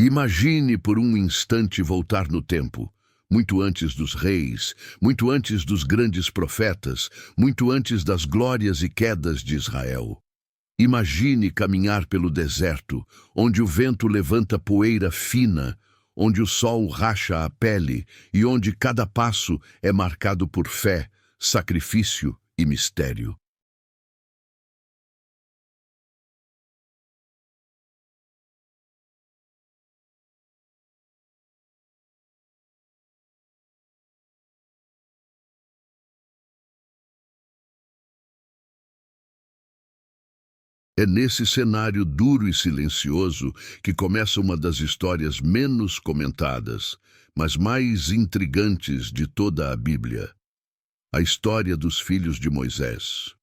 Imagine por um instante voltar no tempo, muito antes dos reis, muito antes dos grandes profetas, muito antes das glórias e quedas de Israel. Imagine caminhar pelo deserto, onde o vento levanta poeira fina, onde o sol racha a pele e onde cada passo é marcado por fé, sacrifício e mistério. É nesse cenário duro e silencioso que começa uma das histórias menos comentadas, mas mais intrigantes de toda a Bíblia. A história dos filhos de Moisés.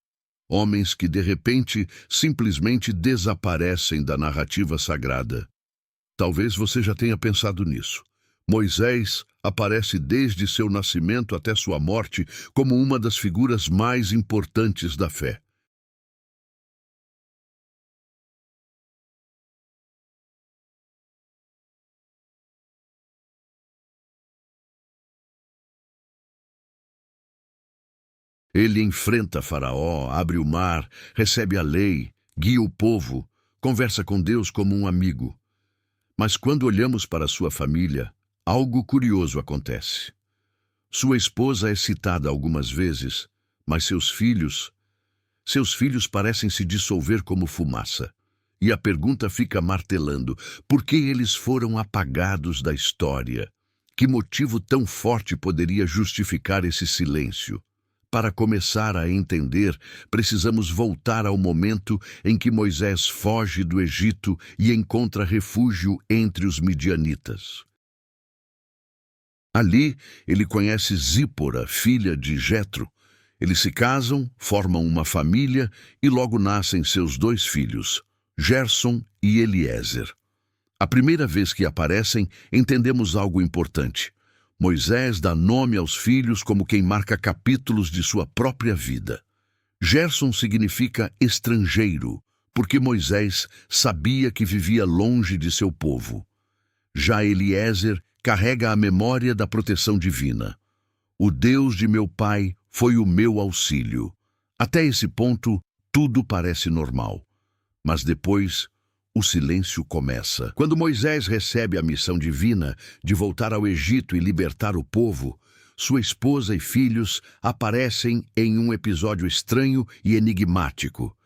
Homens que de repente simplesmente desaparecem da narrativa sagrada. Talvez você já tenha pensado nisso. Moisés aparece desde seu nascimento até sua morte como uma das figuras mais importantes da fé. Ele enfrenta Faraó, abre o mar, recebe a lei, guia o povo, conversa com Deus como um amigo. Mas quando olhamos para sua família, algo curioso acontece. Sua esposa é citada algumas vezes, mas seus filhos parecem se dissolver como fumaça. E a pergunta fica martelando: por que eles foram apagados da história? Que motivo tão forte poderia justificar esse silêncio? Para começar a entender, precisamos voltar ao momento em que Moisés foge do Egito e encontra refúgio entre os midianitas. Ali, ele conhece Zípora, filha de Jetro. Eles se casam, formam uma família e logo nascem seus dois filhos, Gerson e Eliezer. A primeira vez que aparecem, entendemos algo importante. Moisés dá nome aos filhos como quem marca capítulos de sua própria vida. Gerson significa estrangeiro, porque Moisés sabia que vivia longe de seu povo. Já Eliezer carrega a memória da proteção divina. O Deus de meu pai foi o meu auxílio. Até esse ponto, tudo parece normal. Mas depois, o silêncio começa. Quando Moisés recebe a missão divina de voltar ao Egito e libertar o povo, sua esposa e filhos aparecem em um episódio estranho e enigmático.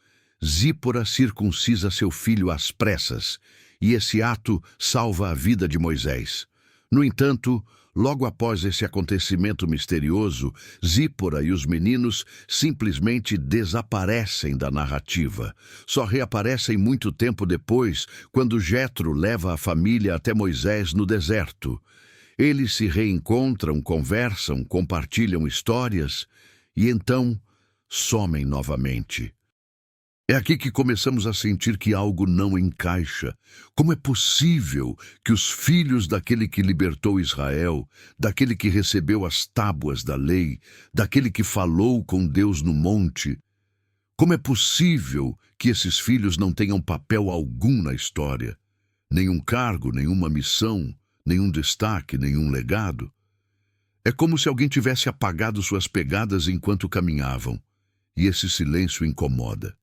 Zípora circuncisa seu filho às pressas, e esse ato salva a vida de Moisés. No entanto, logo após esse acontecimento misterioso, Zípora e os meninos simplesmente desaparecem da narrativa. Só reaparecem muito tempo depois, quando Jetro leva a família até Moisés no deserto. Eles se reencontram, conversam, compartilham histórias e então somem novamente. É aqui que começamos a sentir que algo não encaixa. Como é possível que os filhos daquele que libertou Israel, daquele que recebeu as tábuas da lei, daquele que falou com Deus no monte, como é possível que esses filhos não tenham papel algum na história? Nenhum cargo, nenhuma missão, nenhum destaque, nenhum legado? É como se alguém tivesse apagado suas pegadas enquanto caminhavam, e esse silêncio incomoda.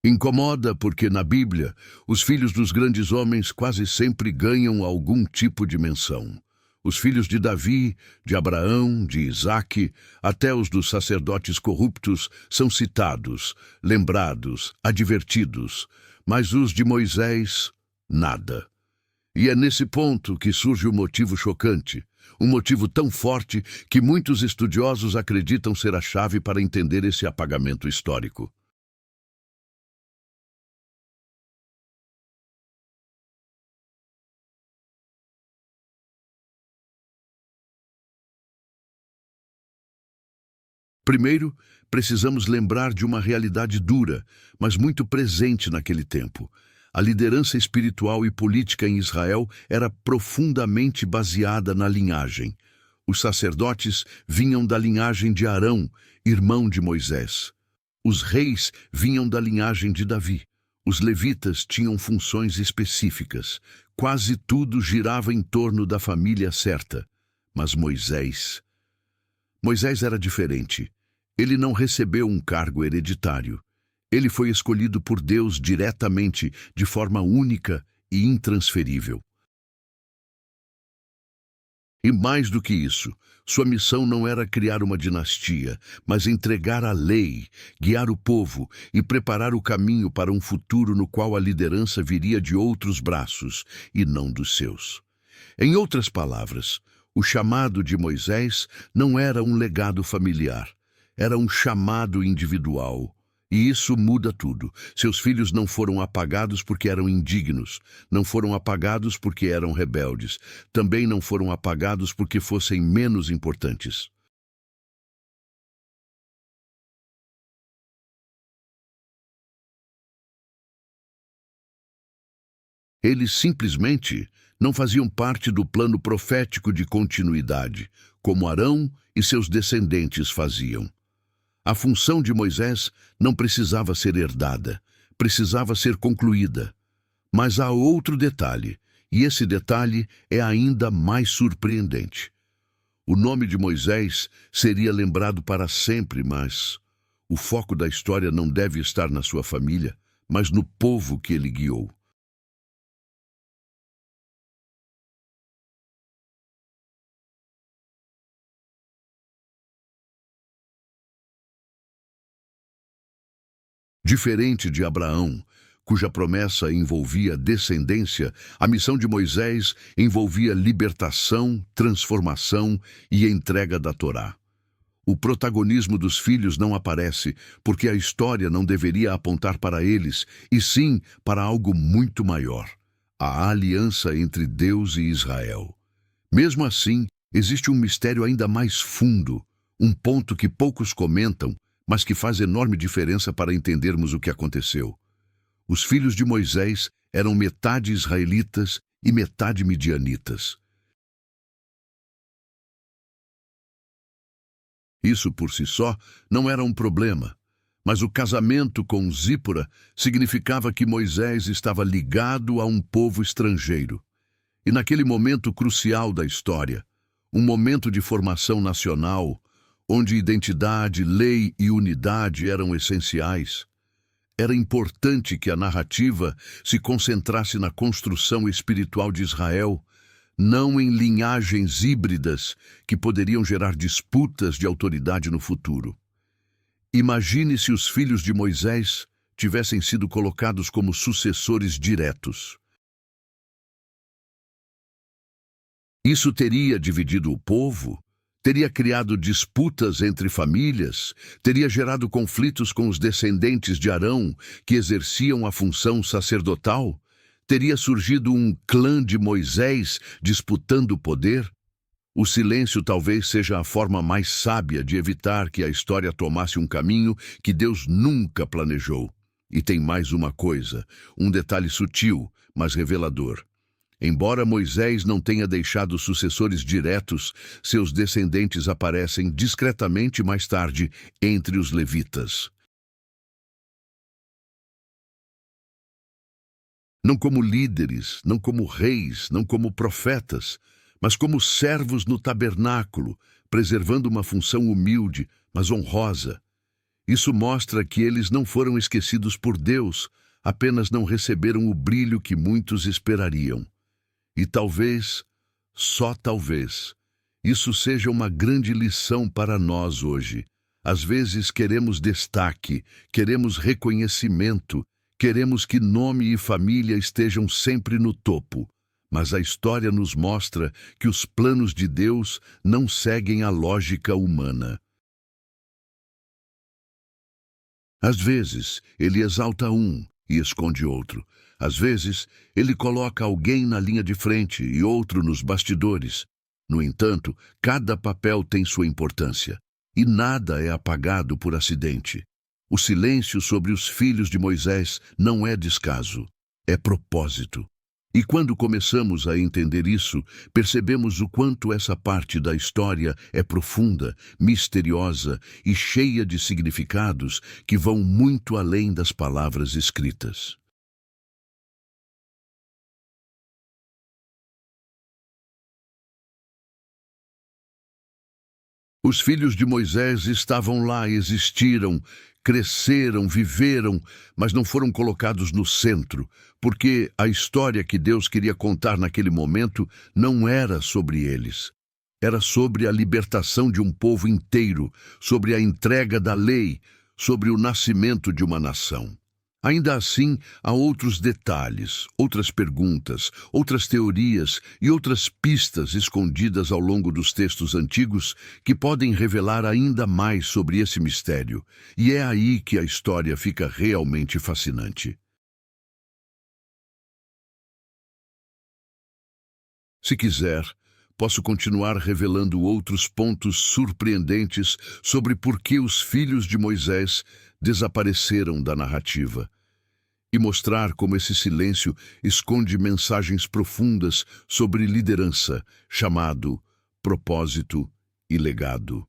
Incomoda porque, na Bíblia, os filhos dos grandes homens quase sempre ganham algum tipo de menção. Os filhos de Davi, de Abraão, de Isaque, até os dos sacerdotes corruptos são citados, lembrados, advertidos, mas os de Moisés, nada. E é nesse ponto que surge o motivo chocante, um motivo tão forte que muitos estudiosos acreditam ser a chave para entender esse apagamento histórico. Primeiro, precisamos lembrar de uma realidade dura, mas muito presente naquele tempo. A liderança espiritual e política em Israel era profundamente baseada na linhagem. Os sacerdotes vinham da linhagem de Arão, irmão de Moisés. Os reis vinham da linhagem de Davi. Os levitas tinham funções específicas. Quase tudo girava em torno da família certa. Mas Moisés era diferente. Ele não recebeu um cargo hereditário. Ele foi escolhido por Deus diretamente, de forma única e intransferível. E mais do que isso, sua missão não era criar uma dinastia, mas entregar a lei, guiar o povo e preparar o caminho para um futuro no qual a liderança viria de outros braços e não dos seus. Em outras palavras, o chamado de Moisés não era um legado familiar, era um chamado individual. E isso muda tudo. Seus filhos não foram apagados porque eram indignos, não foram apagados porque eram rebeldes, também não foram apagados porque fossem menos importantes. Eles simplesmente não faziam parte do plano profético de continuidade, como Arão e seus descendentes faziam. A função de Moisés não precisava ser herdada, precisava ser concluída. Mas há outro detalhe, e esse detalhe é ainda mais surpreendente. O nome de Moisés seria lembrado para sempre, mas o foco da história não deve estar na sua família, mas no povo que ele guiou. Diferente de Abraão, cuja promessa envolvia descendência, a missão de Moisés envolvia libertação, transformação e entrega da Torá. O protagonismo dos filhos não aparece porque a história não deveria apontar para eles, e sim para algo muito maior: a aliança entre Deus e Israel. Mesmo assim, existe um mistério ainda mais fundo, um ponto que poucos comentam, mas que faz enorme diferença para entendermos o que aconteceu. Os filhos de Moisés eram metade israelitas e metade midianitas. Isso por si só não era um problema, mas o casamento com Zípora significava que Moisés estava ligado a um povo estrangeiro. E naquele momento crucial da história, um momento de formação nacional, onde identidade, lei e unidade eram essenciais, era importante que a narrativa se concentrasse na construção espiritual de Israel, não em linhagens híbridas que poderiam gerar disputas de autoridade no futuro. Imagine se os filhos de Moisés tivessem sido colocados como sucessores diretos. Isso teria dividido o povo, teria criado disputas entre famílias, teria gerado conflitos com os descendentes de Arão, que exerciam a função sacerdotal, teria surgido um clã de Moisés disputando o poder. O silêncio talvez seja a forma mais sábia de evitar que a história tomasse um caminho que Deus nunca planejou. E tem mais uma coisa, um detalhe sutil, mas revelador. Embora Moisés não tenha deixado sucessores diretos, seus descendentes aparecem discretamente mais tarde entre os levitas. Não como líderes, não como reis, não como profetas, mas como servos no tabernáculo, preservando uma função humilde, mas honrosa. Isso mostra que eles não foram esquecidos por Deus, apenas não receberam o brilho que muitos esperariam. E talvez, só talvez, isso seja uma grande lição para nós hoje. Às vezes queremos destaque, queremos reconhecimento, queremos que nome e família estejam sempre no topo. Mas a história nos mostra que os planos de Deus não seguem a lógica humana. Às vezes, ele exalta um e esconde outro. Às vezes, ele coloca alguém na linha de frente e outro nos bastidores. No entanto, cada papel tem sua importância, e nada é apagado por acidente. O silêncio sobre os filhos de Moisés não é descaso, é propósito. E quando começamos a entender isso, percebemos o quanto essa parte da história é profunda, misteriosa e cheia de significados que vão muito além das palavras escritas. Os filhos de Moisés estavam lá, existiram, cresceram, viveram, mas não foram colocados no centro, porque a história que Deus queria contar naquele momento não era sobre eles. Era sobre a libertação de um povo inteiro, sobre a entrega da lei, sobre o nascimento de uma nação. Ainda assim, há outros detalhes, outras perguntas, outras teorias e outras pistas escondidas ao longo dos textos antigos que podem revelar ainda mais sobre esse mistério. E é aí que a história fica realmente fascinante. Se quiser, posso continuar revelando outros pontos surpreendentes sobre por que os filhos de Moisés desapareceram da narrativa e mostrar como esse silêncio esconde mensagens profundas sobre liderança, chamado, propósito e legado.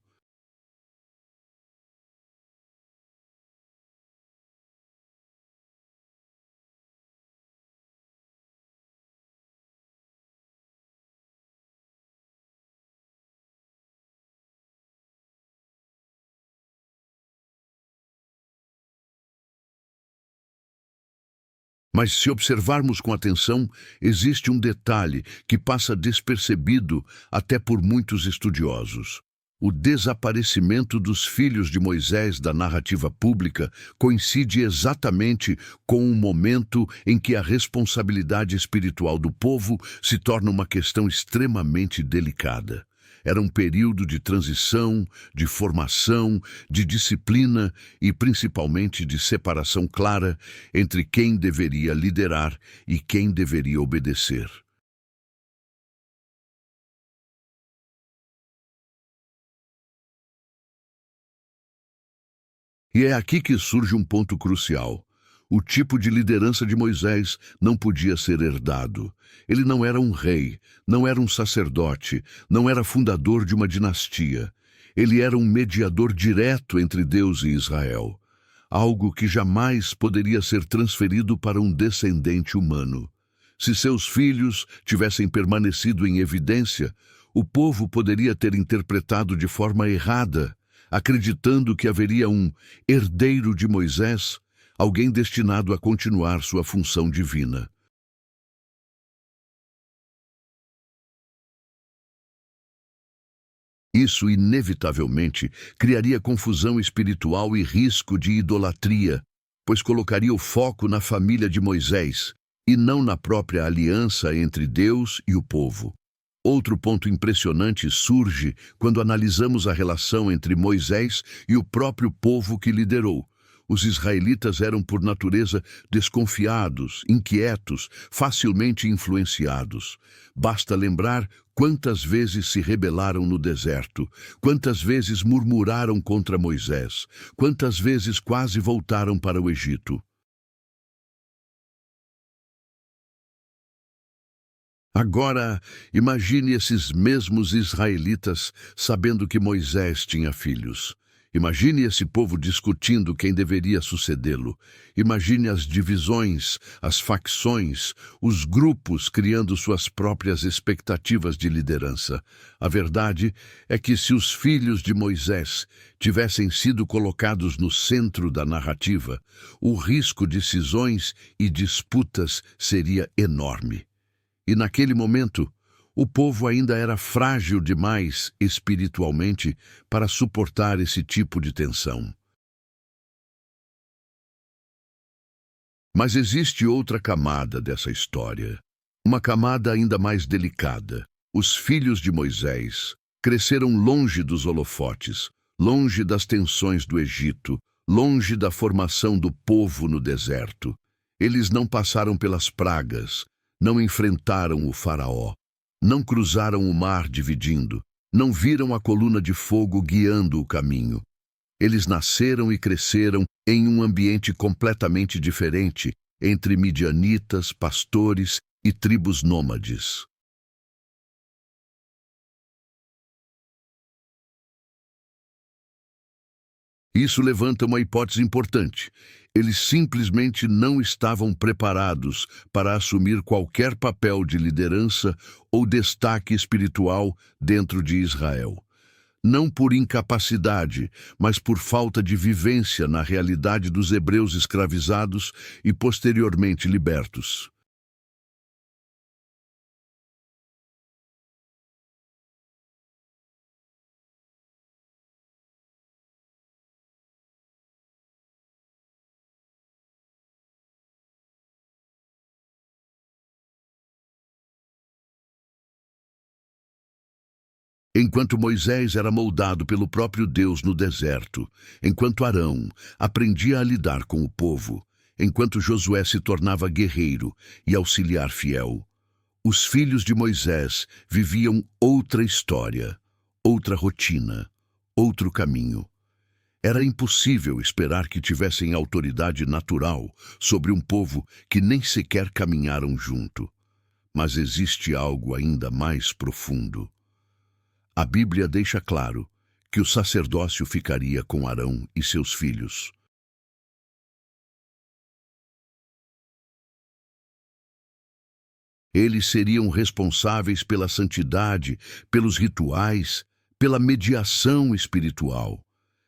Mas se observarmos com atenção, existe um detalhe que passa despercebido até por muitos estudiosos. O desaparecimento dos filhos de Moisés da narrativa pública coincide exatamente com o momento em que a responsabilidade espiritual do povo se torna uma questão extremamente delicada. Era um período de transição, de formação, de disciplina e principalmente de separação clara entre quem deveria liderar e quem deveria obedecer. E é aqui que surge um ponto crucial. O tipo de liderança de Moisés não podia ser herdado. Ele não era um rei, não era um sacerdote, não era fundador de uma dinastia. Ele era um mediador direto entre Deus e Israel, algo que jamais poderia ser transferido para um descendente humano. Se seus filhos tivessem permanecido em evidência, o povo poderia ter interpretado de forma errada, acreditando que haveria um herdeiro de Moisés, alguém destinado a continuar sua função divina. Isso inevitavelmente criaria confusão espiritual e risco de idolatria, pois colocaria o foco na família de Moisés e não na própria aliança entre Deus e o povo. Outro ponto impressionante surge quando analisamos a relação entre Moisés e o próprio povo que liderou. Os israelitas eram, por natureza, desconfiados, inquietos, facilmente influenciados. Basta lembrar quantas vezes se rebelaram no deserto, quantas vezes murmuraram contra Moisés, quantas vezes quase voltaram para o Egito. Agora, imagine esses mesmos israelitas sabendo que Moisés tinha filhos. Imagine esse povo discutindo quem deveria sucedê-lo. Imagine as divisões, as facções, os grupos criando suas próprias expectativas de liderança. A verdade é que se os filhos de Moisés tivessem sido colocados no centro da narrativa, o risco de cisões e disputas seria enorme. E naquele momento, o povo ainda era frágil demais espiritualmente para suportar esse tipo de tensão. Mas existe outra camada dessa história, uma camada ainda mais delicada. Os filhos de Moisés cresceram longe dos holofotes, longe das tensões do Egito, longe da formação do povo no deserto. Eles não passaram pelas pragas, não enfrentaram o faraó, não cruzaram o mar dividindo, não viram a coluna de fogo guiando o caminho. Eles nasceram e cresceram em um ambiente completamente diferente, entre midianitas, pastores e tribos nômades. Isso levanta uma hipótese importante. Eles simplesmente não estavam preparados para assumir qualquer papel de liderança ou destaque espiritual dentro de Israel. Não por incapacidade, mas por falta de vivência na realidade dos hebreus escravizados e posteriormente libertos. Enquanto Moisés era moldado pelo próprio Deus no deserto, enquanto Arão aprendia a lidar com o povo, enquanto Josué se tornava guerreiro e auxiliar fiel, os filhos de Moisés viviam outra história, outra rotina, outro caminho. Era impossível esperar que tivessem autoridade natural sobre um povo que nem sequer caminharam junto. Mas existe algo ainda mais profundo. A Bíblia deixa claro que o sacerdócio ficaria com Arão e seus filhos. Eles seriam responsáveis pela santidade, pelos rituais, pela mediação espiritual.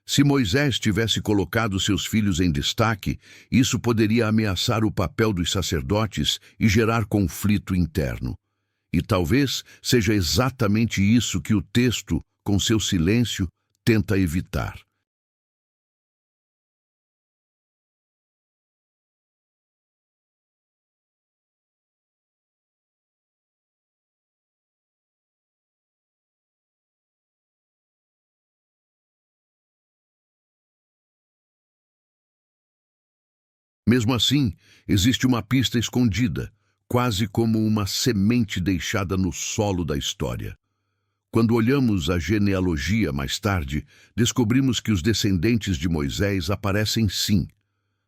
Se Moisés tivesse colocado seus filhos em destaque, isso poderia ameaçar o papel dos sacerdotes e gerar conflito interno. E talvez seja exatamente isso que o texto, com seu silêncio, tenta evitar. Mesmo assim, existe uma pista escondida, quase como uma semente deixada no solo da história. Quando olhamos a genealogia mais tarde, descobrimos que os descendentes de Moisés aparecem sim,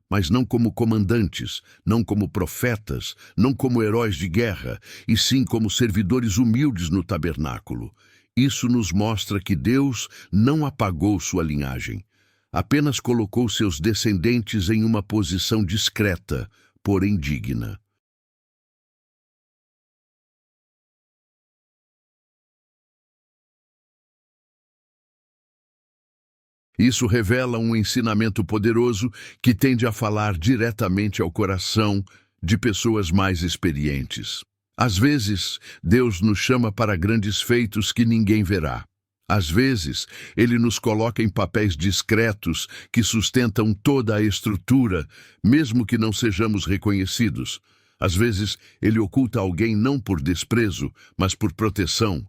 mas não como comandantes, não como profetas, não como heróis de guerra, e sim como servidores humildes no tabernáculo. Isso nos mostra que Deus não apagou sua linhagem, apenas colocou seus descendentes em uma posição discreta, porém digna. Isso revela um ensinamento poderoso que tende a falar diretamente ao coração de pessoas mais experientes. Às vezes, Deus nos chama para grandes feitos que ninguém verá. Às vezes, Ele nos coloca em papéis discretos que sustentam toda a estrutura, mesmo que não sejamos reconhecidos. Às vezes, Ele oculta alguém não por desprezo, mas por proteção.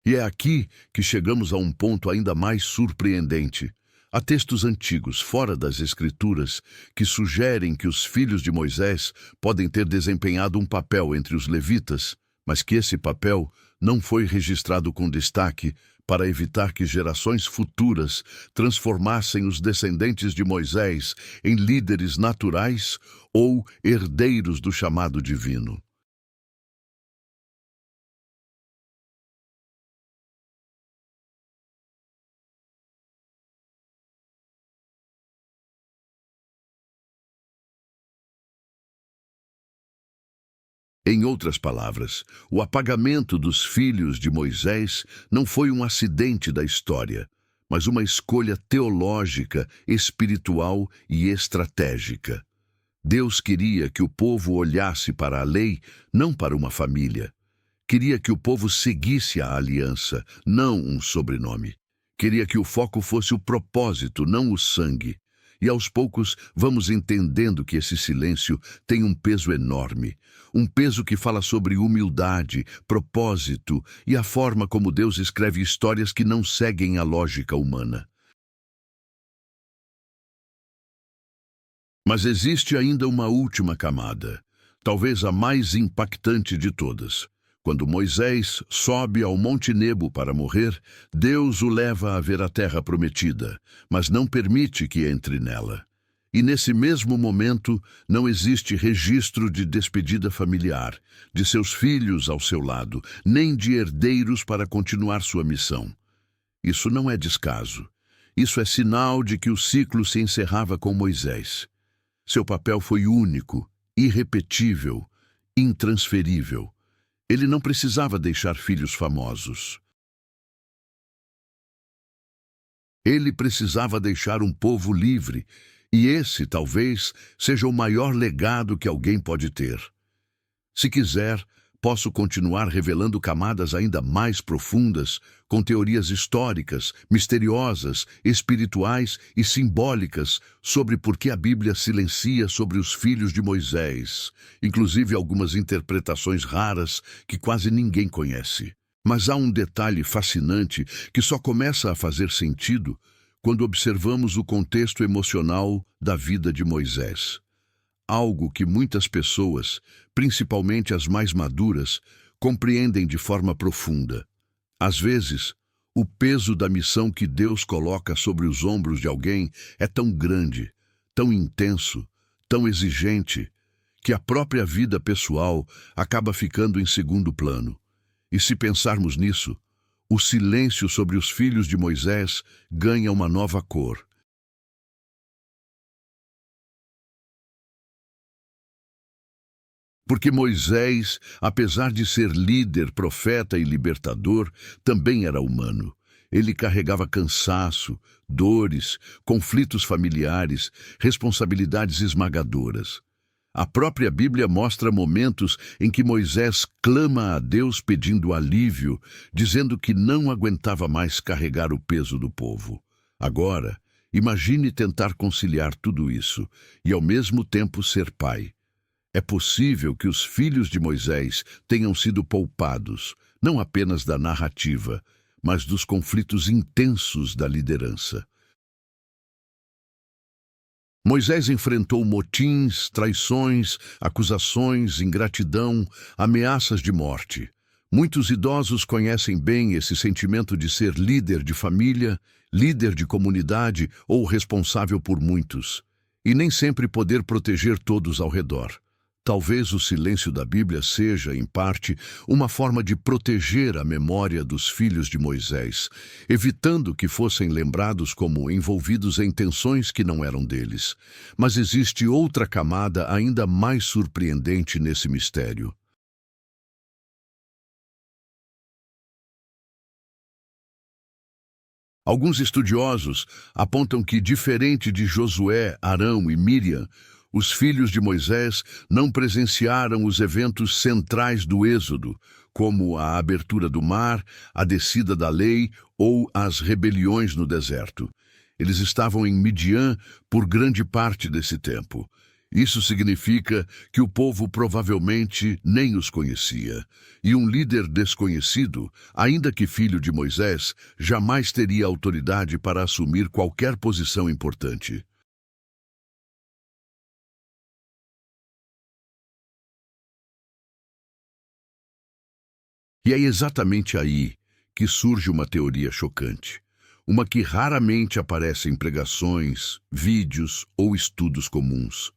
E é aqui que chegamos a um ponto ainda mais surpreendente. Há textos antigos, fora das Escrituras, que sugerem que os filhos de Moisés podem ter desempenhado um papel entre os levitas, mas que esse papel não foi registrado com destaque para evitar que gerações futuras transformassem os descendentes de Moisés em líderes naturais ou herdeiros do chamado divino. Em outras palavras, o apagamento dos filhos de Moisés não foi um acidente da história, mas uma escolha teológica, espiritual e estratégica. Deus queria que o povo olhasse para a lei, não para uma família. Queria que o povo seguisse a aliança, não um sobrenome. Queria que o foco fosse o propósito, não o sangue. E aos poucos vamos entendendo que esse silêncio tem um peso enorme. Um peso que fala sobre humildade, propósito e a forma como Deus escreve histórias que não seguem a lógica humana. Mas existe ainda uma última camada. talvez a mais impactante de todas. Quando Moisés sobe ao Monte Nebo para morrer, Deus o leva a ver a terra prometida, mas não permite que entre nela. E nesse mesmo momento não existe registro de despedida familiar, de seus filhos ao seu lado, nem de herdeiros para continuar sua missão. Isso não é descaso. Isso é sinal de que o ciclo se encerrava com Moisés. Seu papel foi único, irrepetível, intransferível. Ele não precisava deixar filhos famosos. Ele precisava deixar um povo livre, e esse, talvez, seja o maior legado que alguém pode ter. Se quiser, posso continuar revelando camadas ainda mais profundas, com teorias históricas, misteriosas, espirituais e simbólicas sobre por que a Bíblia silencia sobre os filhos de Moisés, inclusive algumas interpretações raras que quase ninguém conhece. Mas há um detalhe fascinante que só começa a fazer sentido quando observamos o contexto emocional da vida de Moisés. Algo que muitas pessoas, principalmente as mais maduras, compreendem de forma profunda. Às vezes, o peso da missão que Deus coloca sobre os ombros de alguém é tão grande, tão intenso, tão exigente, que a própria vida pessoal acaba ficando em segundo plano. E se pensarmos nisso, o silêncio sobre os filhos de Moisés ganha uma nova cor. Porque Moisés, apesar de ser líder, profeta e libertador, também era humano. Ele carregava cansaço, dores, conflitos familiares, responsabilidades esmagadoras. A própria Bíblia mostra momentos em que Moisés clama a Deus pedindo alívio, dizendo que não aguentava mais carregar o peso do povo. Agora, imagine tentar conciliar tudo isso e ao mesmo tempo ser pai. É possível que os filhos de Moisés tenham sido poupados, não apenas da narrativa, mas dos conflitos intensos da liderança. Moisés enfrentou motins, traições, acusações, ingratidão, ameaças de morte. Muitos idosos conhecem bem esse sentimento de ser líder de família, líder de comunidade ou responsável por muitos, e nem sempre poder proteger todos ao redor. Talvez o silêncio da Bíblia seja, em parte, uma forma de proteger a memória dos filhos de Moisés, evitando que fossem lembrados como envolvidos em tensões que não eram deles. Mas existe outra camada ainda mais surpreendente nesse mistério. Alguns estudiosos apontam que, diferente de Josué, Arão e Míriam, os filhos de Moisés não presenciaram os eventos centrais do Êxodo, como a abertura do mar, a descida da lei ou as rebeliões no deserto. Eles estavam em Midian por grande parte desse tempo. Isso significa que o povo provavelmente nem os conhecia, e um líder desconhecido, ainda que filho de Moisés, jamais teria autoridade para assumir qualquer posição importante. E é exatamente aí que surge uma teoria chocante, uma que raramente aparece em pregações, vídeos ou estudos comuns.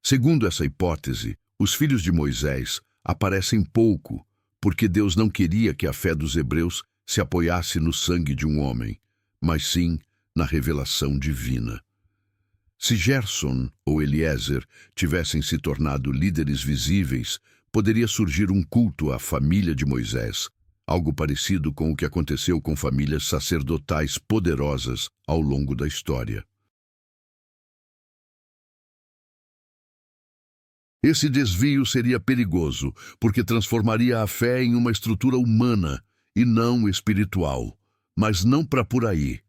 Segundo essa hipótese, os filhos de Moisés aparecem pouco, porque Deus não queria que a fé dos hebreus se apoiasse no sangue de um homem, mas sim na revelação divina. Se Gerson ou Eliezer tivessem se tornado líderes visíveis, poderia surgir um culto à família de Moisés, algo parecido com o que aconteceu com famílias sacerdotais poderosas ao longo da história. Esse desvio seria perigoso, porque transformaria a fé em uma estrutura humana e não espiritual. Mas não para por aí.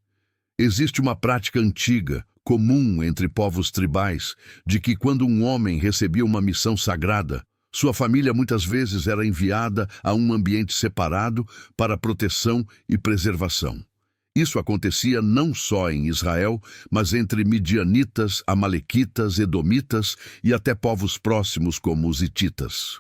Existe uma prática antiga, comum entre povos tribais, de que quando um homem recebia uma missão sagrada, sua família muitas vezes era enviada a um ambiente separado para proteção e preservação. Isso acontecia não só em Israel, mas entre midianitas, amalequitas, edomitas e até povos próximos como os hititas.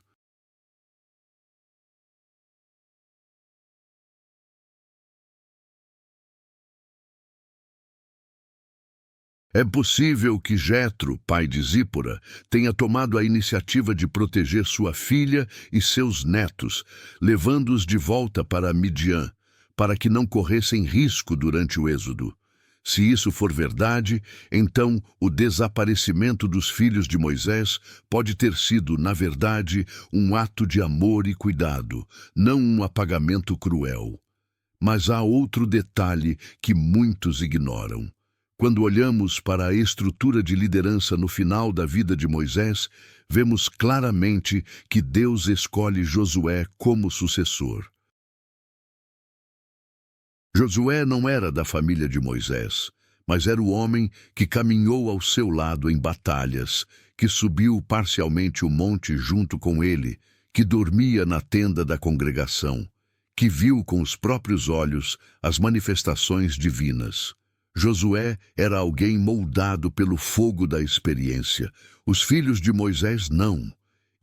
É possível que Jetro, pai de Zípora, tenha tomado a iniciativa de proteger sua filha e seus netos, levando-os de volta para Midian, para que não corressem risco durante o êxodo. Se isso for verdade, então o desaparecimento dos filhos de Moisés pode ter sido, na verdade, um ato de amor e cuidado, não um apagamento cruel. Mas há outro detalhe que muitos ignoram. Quando olhamos para a estrutura de liderança no final da vida de Moisés, vemos claramente que Deus escolhe Josué como sucessor. Josué não era da família de Moisés, mas era o homem que caminhou ao seu lado em batalhas, que subiu parcialmente o monte junto com ele, que dormia na tenda da congregação, que viu com os próprios olhos as manifestações divinas. Josué era alguém moldado pelo fogo da experiência. Os filhos de Moisés não.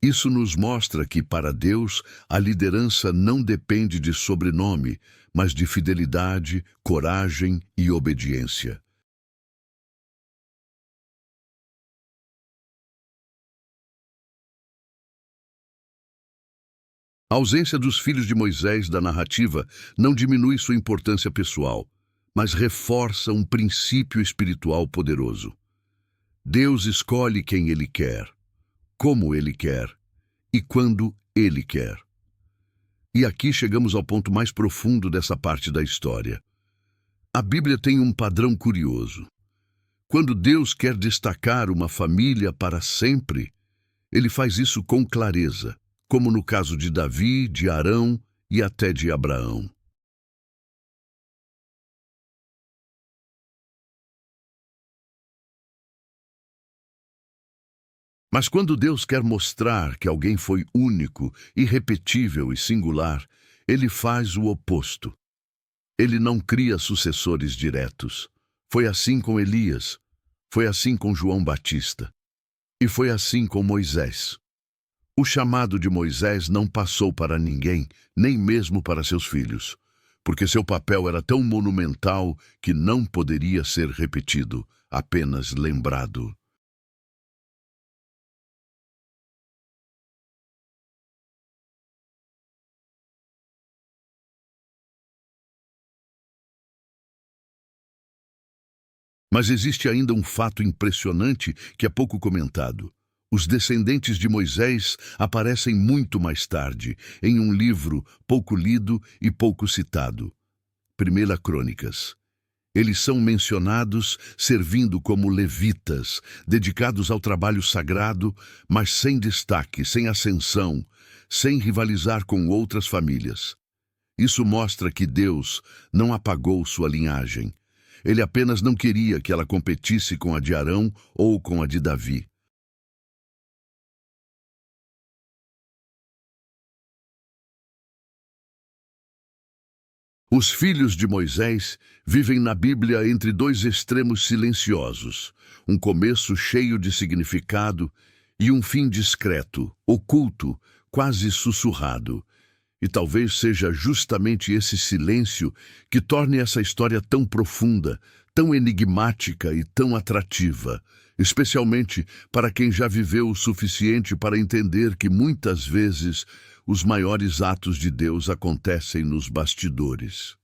Isso nos mostra que, para Deus, a liderança não depende de sobrenome, mas de fidelidade, coragem e obediência. A ausência dos filhos de Moisés da narrativa não diminui sua importância pessoal, mas reforça um princípio espiritual poderoso. Deus escolhe quem Ele quer, como Ele quer e quando Ele quer. E aqui chegamos ao ponto mais profundo dessa parte da história. A Bíblia tem um padrão curioso. Quando Deus quer destacar uma família para sempre, Ele faz isso com clareza, como no caso de Davi, de Arão e até de Abraão. Mas quando Deus quer mostrar que alguém foi único, irrepetível e singular, Ele faz o oposto. Ele não cria sucessores diretos. Foi assim com Elias, foi assim com João Batista, e foi assim com Moisés. O chamado de Moisés não passou para ninguém, nem mesmo para seus filhos, porque seu papel era tão monumental que não poderia ser repetido, apenas lembrado. Mas existe ainda um fato impressionante que é pouco comentado. Os descendentes de Moisés aparecem muito mais tarde, em um livro pouco lido e pouco citado, 1 Crônicas. Eles são mencionados servindo como levitas, dedicados ao trabalho sagrado, mas sem destaque, sem ascensão, sem rivalizar com outras famílias. Isso mostra que Deus não apagou sua linhagem. Ele apenas não queria que ela competisse com a de Arão ou com a de Davi. Os filhos de Moisés vivem na Bíblia entre dois extremos silenciosos, um começo cheio de significado e um fim discreto, oculto, quase sussurrado. E talvez seja justamente esse silêncio que torne essa história tão profunda, tão enigmática e tão atrativa, especialmente para quem já viveu o suficiente para entender que muitas vezes os maiores atos de Deus acontecem nos bastidores.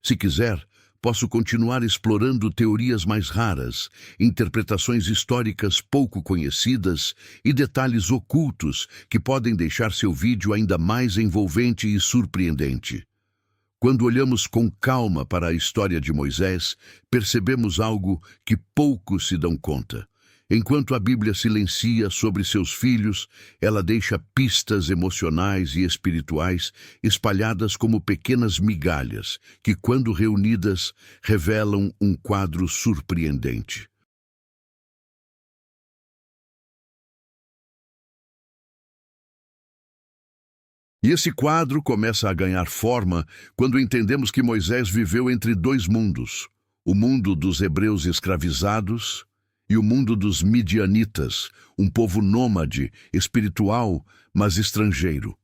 Se quiser, posso continuar explorando teorias mais raras, interpretações históricas pouco conhecidas e detalhes ocultos que podem deixar seu vídeo ainda mais envolvente e surpreendente. Quando olhamos com calma para a história de Moisés, percebemos algo que poucos se dão conta. Enquanto a Bíblia silencia sobre seus filhos, ela deixa pistas emocionais e espirituais espalhadas como pequenas migalhas, que, quando reunidas, revelam um quadro surpreendente. E esse quadro começa a ganhar forma quando entendemos que Moisés viveu entre dois mundos: o mundo dos hebreus escravizados e o mundo dos midianitas, um povo nômade, espiritual, mas estrangeiro.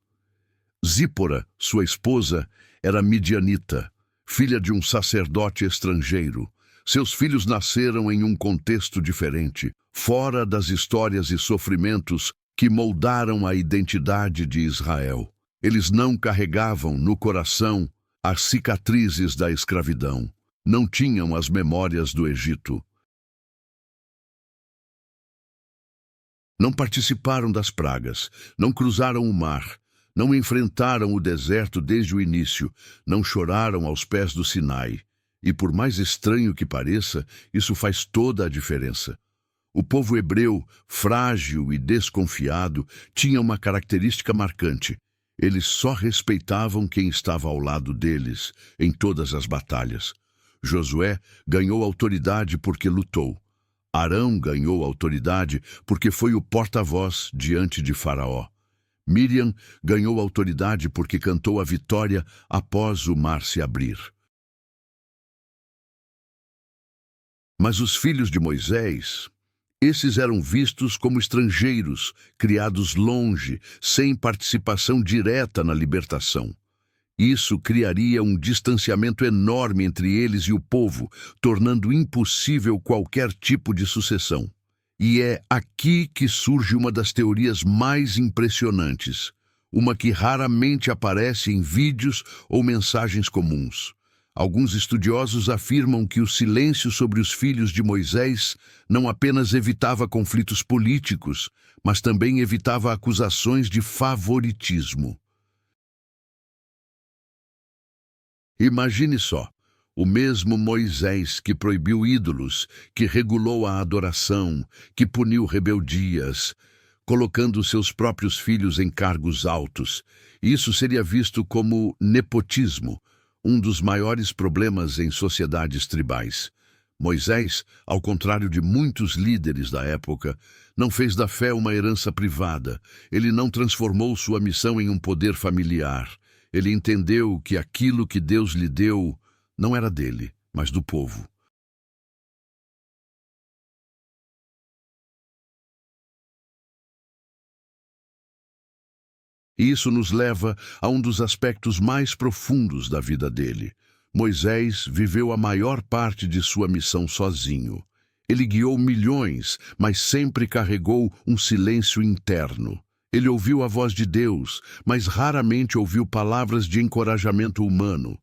Zípora, sua esposa, era midianita, filha de um sacerdote estrangeiro. Seus filhos nasceram em um contexto diferente, fora das histórias e sofrimentos que moldaram a identidade de Israel. Eles não carregavam no coração as cicatrizes da escravidão, não tinham as memórias do Egito. Não participaram das pragas, não cruzaram o mar, não enfrentaram o deserto desde o início, não choraram aos pés do Sinai. E por mais estranho que pareça, isso faz toda a diferença. O povo hebreu, frágil e desconfiado, tinha uma característica marcante. Eles só respeitavam quem estava ao lado deles em todas as batalhas. Josué ganhou autoridade porque lutou. Arão ganhou autoridade porque foi o porta-voz diante de Faraó. Miriam ganhou autoridade porque cantou a vitória após o mar se abrir. Mas os filhos de Moisés, esses eram vistos como estrangeiros, criados longe, sem participação direta na libertação. Isso criaria um distanciamento enorme entre eles e o povo, tornando impossível qualquer tipo de sucessão. E é aqui que surge uma das teorias mais impressionantes, uma que raramente aparece em vídeos ou mensagens comuns. Alguns estudiosos afirmam que o silêncio sobre os filhos de Moisés não apenas evitava conflitos políticos, mas também evitava acusações de favoritismo. Imagine só, o mesmo Moisés que proibiu ídolos, que regulou a adoração, que puniu rebeldias, colocando seus próprios filhos em cargos altos. Isso seria visto como nepotismo, um dos maiores problemas em sociedades tribais. Moisés, ao contrário de muitos líderes da época, não fez da fé uma herança privada. Ele não transformou sua missão em um poder familiar. Ele entendeu que aquilo que Deus lhe deu não era dele, mas do povo. E isso nos leva a um dos aspectos mais profundos da vida dele. Moisés viveu a maior parte de sua missão sozinho. Ele guiou milhões, mas sempre carregou um silêncio interno. Ele ouviu a voz de Deus, mas raramente ouviu palavras de encorajamento humano.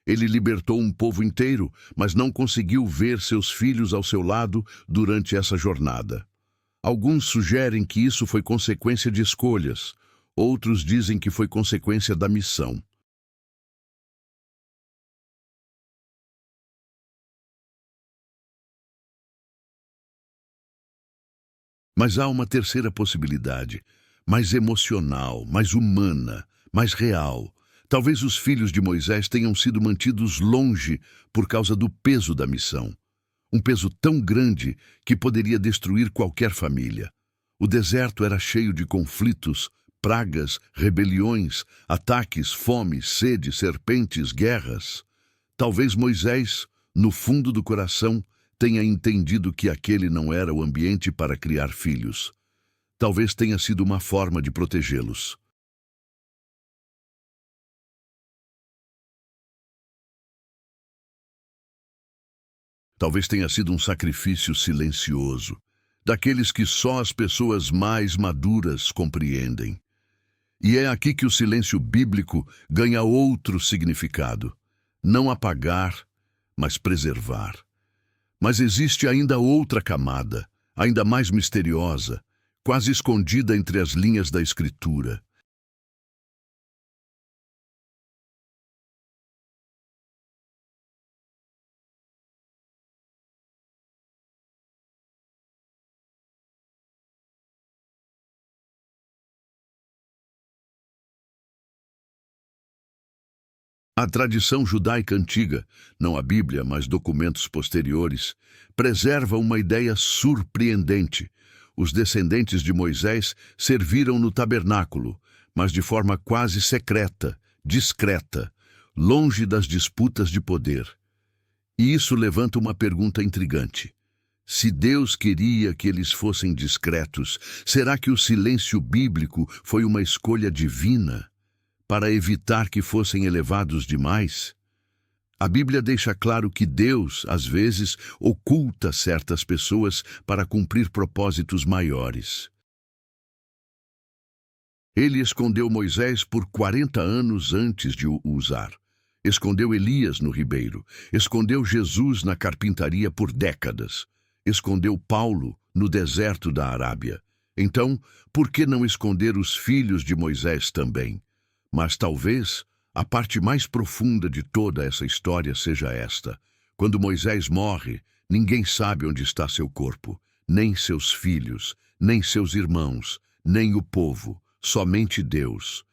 Ele libertou um povo inteiro, mas não conseguiu ver seus filhos ao seu lado durante essa jornada. Alguns sugerem que isso foi consequência de escolhas. Outros dizem que foi consequência da missão. Mas há uma terceira possibilidade, mais emocional, mais humana, mais real. Talvez os filhos de Moisés tenham sido mantidos longe por causa do peso da missão. Um peso tão grande que poderia destruir qualquer família. O deserto era cheio de conflitos, pragas, rebeliões, ataques, fome, sede, serpentes, guerras. Talvez Moisés, no fundo do coração, tenha entendido que aquele não era o ambiente para criar filhos. Talvez tenha sido uma forma de protegê-los. Talvez tenha sido um sacrifício silencioso, daqueles que só as pessoas mais maduras compreendem. E é aqui que o silêncio bíblico ganha outro significado. Não apagar, mas preservar. Mas existe ainda outra camada, ainda mais misteriosa, quase escondida entre as linhas da Escritura. A tradição judaica antiga, não a Bíblia, mas documentos posteriores, preserva uma ideia surpreendente. Os descendentes de Moisés serviram no tabernáculo, mas de forma quase secreta, discreta, longe das disputas de poder. E isso levanta uma pergunta intrigante. Se Deus queria que eles fossem discretos, será que o silêncio bíblico foi uma escolha divina para evitar que fossem elevados demais? A Bíblia deixa claro que Deus, às vezes, oculta certas pessoas para cumprir propósitos maiores. Ele escondeu Moisés por 40 anos antes de o usar. Escondeu Elias no ribeiro. Escondeu Jesus na carpintaria por décadas. Escondeu Paulo no deserto da Arábia. Então, por que não esconder os filhos de Moisés também? Mas talvez a parte mais profunda de toda essa história seja esta. Quando Moisés morre, ninguém sabe onde está seu corpo, nem seus filhos, nem seus irmãos, nem o povo, somente Deus.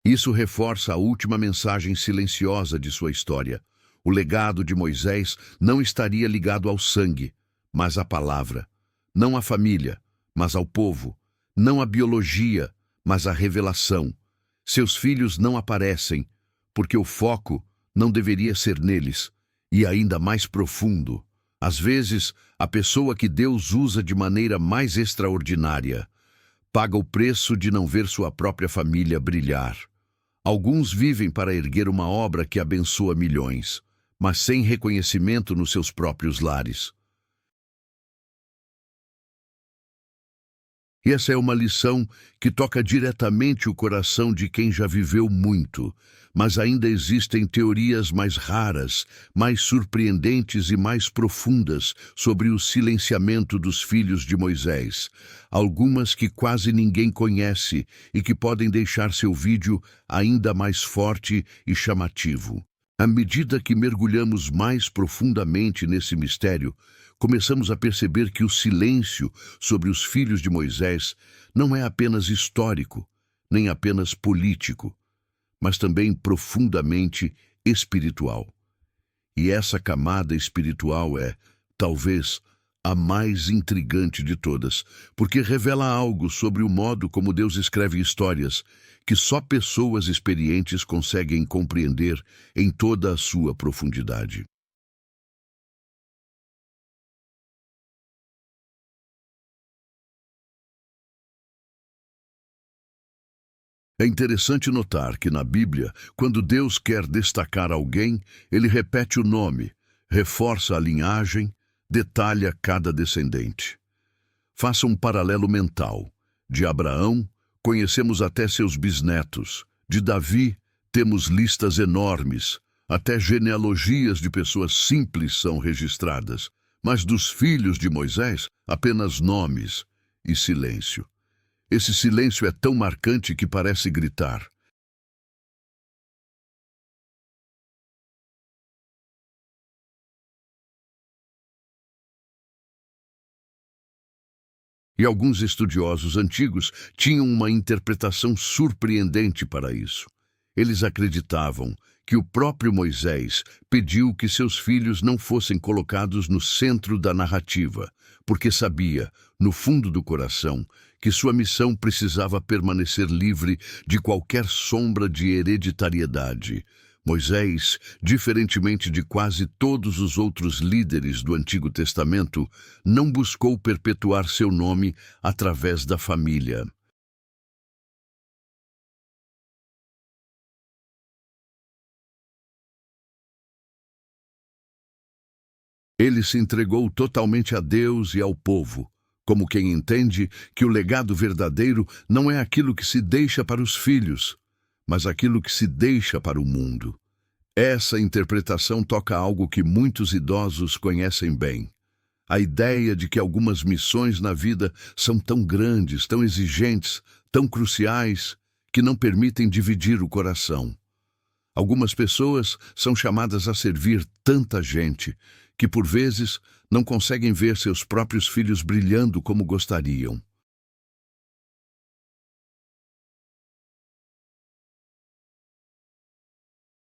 Isso reforça a última mensagem silenciosa de sua história. O legado de Moisés não estaria ligado ao sangue, mas à palavra. Não à família, mas ao povo. Não à biologia, mas à revelação. Seus filhos não aparecem, porque o foco não deveria ser neles, e ainda mais profundo. Às vezes, a pessoa que Deus usa de maneira mais extraordinária paga o preço de não ver sua própria família brilhar. Alguns vivem para erguer uma obra que abençoa milhões, mas sem reconhecimento nos seus próprios lares. E essa é uma lição que toca diretamente o coração de quem já viveu muito, mas ainda existem teorias mais raras, mais surpreendentes e mais profundas sobre o silenciamento dos filhos de Moisés, algumas que quase ninguém conhece e que podem deixar seu vídeo ainda mais forte e chamativo. À medida que mergulhamos mais profundamente nesse mistério, começamos a perceber que o silêncio sobre os filhos de Moisés não é apenas histórico, nem apenas político, mas também profundamente espiritual. E essa camada espiritual é, talvez, a mais intrigante de todas, porque revela algo sobre o modo como Deus escreve histórias que só pessoas experientes conseguem compreender em toda a sua profundidade. É interessante notar que na Bíblia, quando Deus quer destacar alguém, ele repete o nome, reforça a linhagem, detalha cada descendente. Faça um paralelo mental. De Abraão, conhecemos até seus bisnetos. De Davi, temos listas enormes. Até genealogias de pessoas simples são registradas. Mas dos filhos de Moisés, apenas nomes e silêncio. Esse silêncio é tão marcante que parece gritar. E alguns estudiosos antigos tinham uma interpretação surpreendente para isso. Eles acreditavam que o próprio Moisés pediu que seus filhos não fossem colocados no centro da narrativa, porque sabia, no fundo do coração, que sua missão precisava permanecer livre de qualquer sombra de hereditariedade. Moisés, diferentemente de quase todos os outros líderes do Antigo Testamento, não buscou perpetuar seu nome através da família. Ele se entregou totalmente a Deus e ao povo, como quem entende que o legado verdadeiro não é aquilo que se deixa para os filhos, mas aquilo que se deixa para o mundo. Essa interpretação toca algo que muitos idosos conhecem bem. A ideia de que algumas missões na vida são tão grandes, tão exigentes, tão cruciais, que não permitem dividir o coração. Algumas pessoas são chamadas a servir tanta gente que, por vezes, não conseguem ver seus próprios filhos brilhando como gostariam.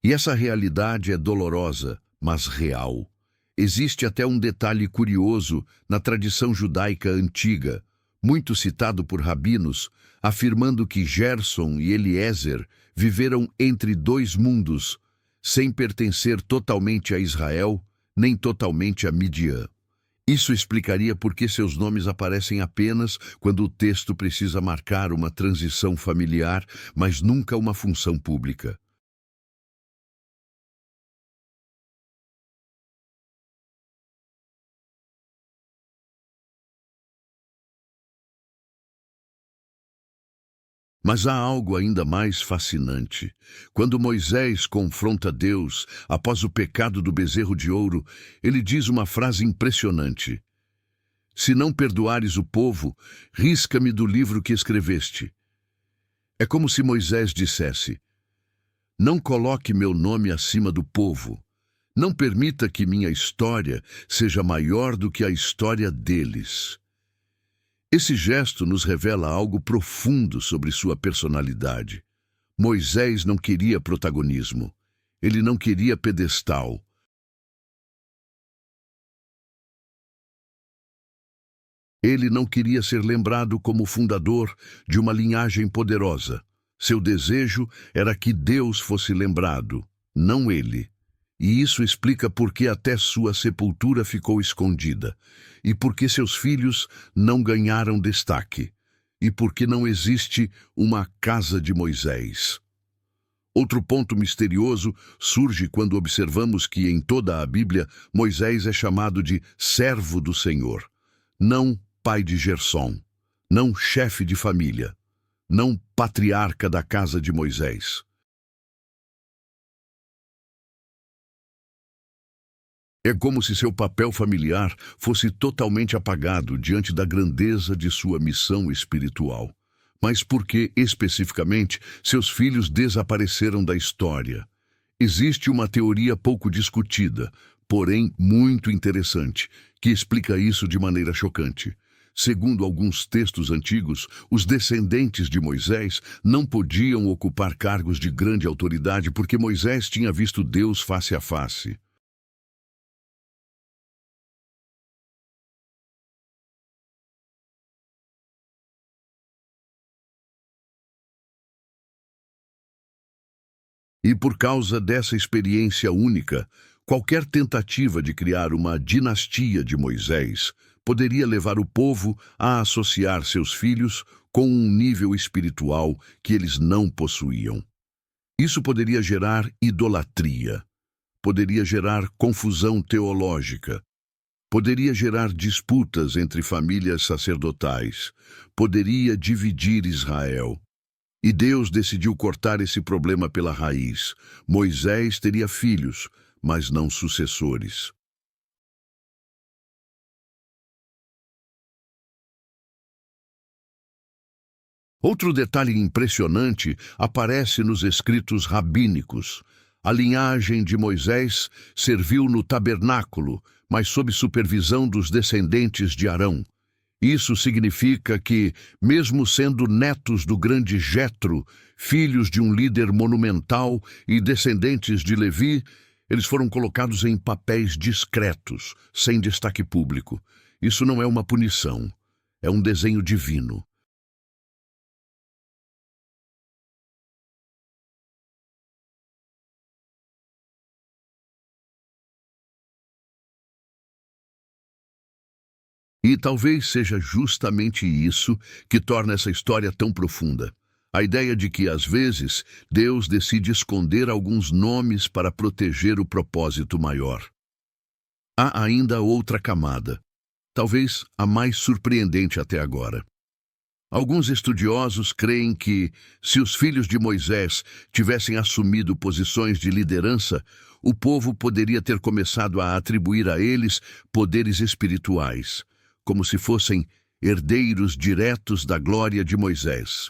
E essa realidade é dolorosa, mas real. Existe até um detalhe curioso na tradição judaica antiga, muito citado por rabinos, afirmando que Gerson e Eliezer viveram entre dois mundos, sem pertencer totalmente a Israel, nem totalmente a Midian. Isso explicaria por que seus nomes aparecem apenas quando o texto precisa marcar uma transição familiar, mas nunca uma função pública. Mas há algo ainda mais fascinante. Quando Moisés confronta Deus após o pecado do bezerro de ouro, ele diz uma frase impressionante: Se não perdoares o povo, risca-me do livro que escreveste. É como se Moisés dissesse: Não coloque meu nome acima do povo. Não permita que minha história seja maior do que a história deles. Esse gesto nos revela algo profundo sobre sua personalidade. Moisés não queria protagonismo. Ele não queria pedestal. Ele não queria ser lembrado como fundador de uma linhagem poderosa. Seu desejo era que Deus fosse lembrado, não ele. E isso explica por que até sua sepultura ficou escondida, e por que seus filhos não ganharam destaque, e por que não existe uma casa de Moisés. Outro ponto misterioso surge quando observamos que em toda a Bíblia Moisés é chamado de servo do Senhor, não pai de Gersom, não chefe de família, não patriarca da casa de Moisés. É como se seu papel familiar fosse totalmente apagado diante da grandeza de sua missão espiritual. Mas por que, especificamente, seus filhos desapareceram da história? Existe uma teoria pouco discutida, porém muito interessante, que explica isso de maneira chocante. Segundo alguns textos antigos, os descendentes de Moisés não podiam ocupar cargos de grande autoridade porque Moisés tinha visto Deus face a face. E por causa dessa experiência única, qualquer tentativa de criar uma dinastia de Moisés poderia levar o povo a associar seus filhos com um nível espiritual que eles não possuíam. Isso poderia gerar idolatria, poderia gerar confusão teológica, poderia gerar disputas entre famílias sacerdotais, poderia dividir Israel. E Deus decidiu cortar esse problema pela raiz. Moisés teria filhos, mas não sucessores. Outro detalhe impressionante aparece nos escritos rabínicos. A linhagem de Moisés serviu no tabernáculo, mas sob supervisão dos descendentes de Arão. Isso significa que, mesmo sendo netos do grande Jetro, filhos de um líder monumental e descendentes de Levi, eles foram colocados em papéis discretos, sem destaque público. Isso não é uma punição, é um desenho divino. E talvez seja justamente isso que torna essa história tão profunda. A ideia de que, às vezes, Deus decide esconder alguns nomes para proteger o propósito maior. Há ainda outra camada, talvez a mais surpreendente até agora. Alguns estudiosos creem que, se os filhos de Moisés tivessem assumido posições de liderança, o povo poderia ter começado a atribuir a eles poderes espirituais, como se fossem herdeiros diretos da glória de Moisés.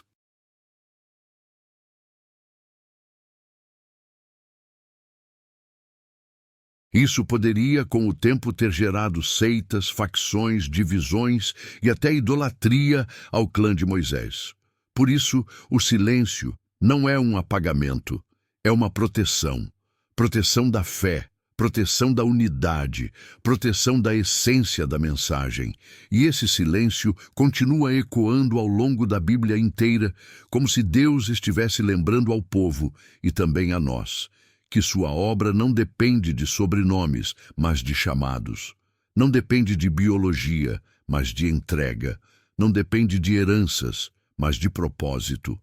Isso poderia, com o tempo, ter gerado seitas, facções, divisões e até idolatria ao clã de Moisés. Por isso, o silêncio não é um apagamento, é uma proteção. Proteção da fé, proteção da unidade, proteção da essência da mensagem. E esse silêncio continua ecoando ao longo da Bíblia inteira, como se Deus estivesse lembrando ao povo, e também a nós, que sua obra não depende de sobrenomes, mas de chamados. Não depende de biologia, mas de entrega. Não depende de heranças, mas de propósito.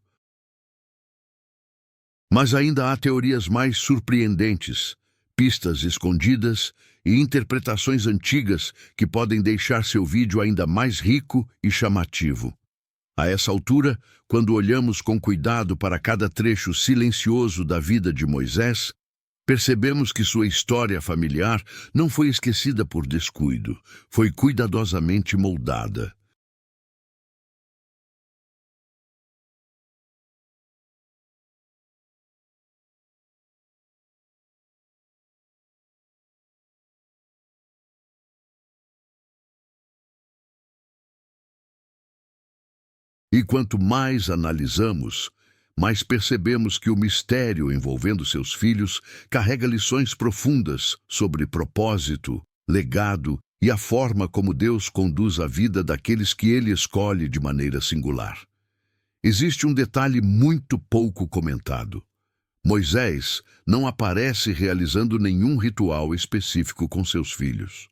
Mas ainda há teorias mais surpreendentes, pistas escondidas e interpretações antigas que podem deixar seu vídeo ainda mais rico e chamativo. A essa altura, quando olhamos com cuidado para cada trecho silencioso da vida de Moisés, percebemos que sua história familiar não foi esquecida por descuido, foi cuidadosamente moldada. E quanto mais analisamos, mais percebemos que o mistério envolvendo seus filhos carrega lições profundas sobre propósito, legado e a forma como Deus conduz a vida daqueles que Ele escolhe de maneira singular. Existe um detalhe muito pouco comentado. Moisés não aparece realizando nenhum ritual específico com seus filhos.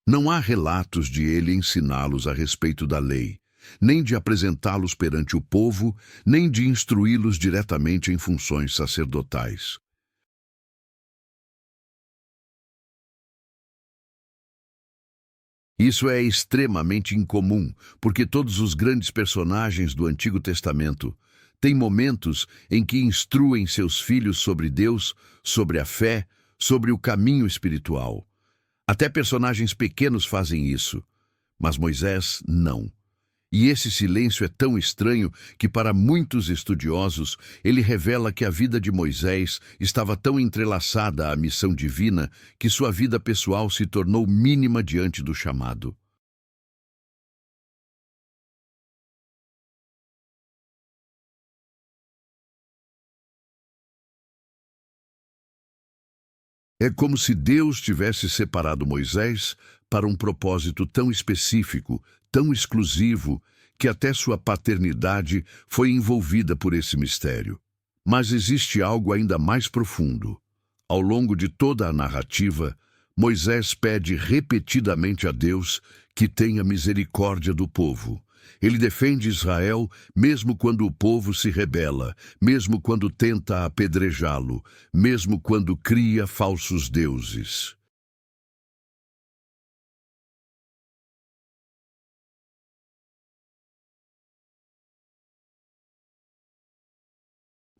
Não há relatos de ele ensiná-los a respeito da lei, nem de apresentá-los perante o povo, nem de instruí-los diretamente em funções sacerdotais. Isso é extremamente incomum, porque todos os grandes personagens do Antigo Testamento têm momentos em que instruem seus filhos sobre Deus, sobre a fé, sobre o caminho espiritual. Até personagens pequenos fazem isso, mas Moisés não. E esse silêncio é tão estranho que, para muitos estudiosos, ele revela que a vida de Moisés estava tão entrelaçada à missão divina que sua vida pessoal se tornou mínima diante do chamado. É como se Deus tivesse separado Moisés para um propósito tão específico, tão exclusivo, que até sua paternidade foi envolvida por esse mistério. Mas existe algo ainda mais profundo. Ao longo de toda a narrativa, Moisés pede repetidamente a Deus que tenha misericórdia do povo. Ele defende Israel mesmo quando o povo se rebela, mesmo quando tenta apedrejá-lo, mesmo quando cria falsos deuses.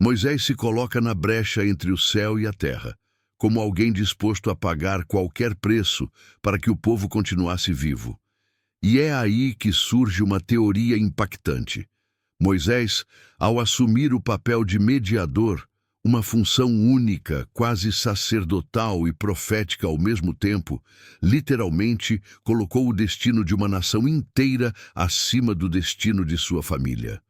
Moisés se coloca na brecha entre o céu e a terra, como alguém disposto a pagar qualquer preço para que o povo continuasse vivo. E é aí que surge uma teoria impactante. Moisés, ao assumir o papel de mediador, uma função única, quase sacerdotal e profética ao mesmo tempo, literalmente colocou o destino de uma nação inteira acima do destino de sua família.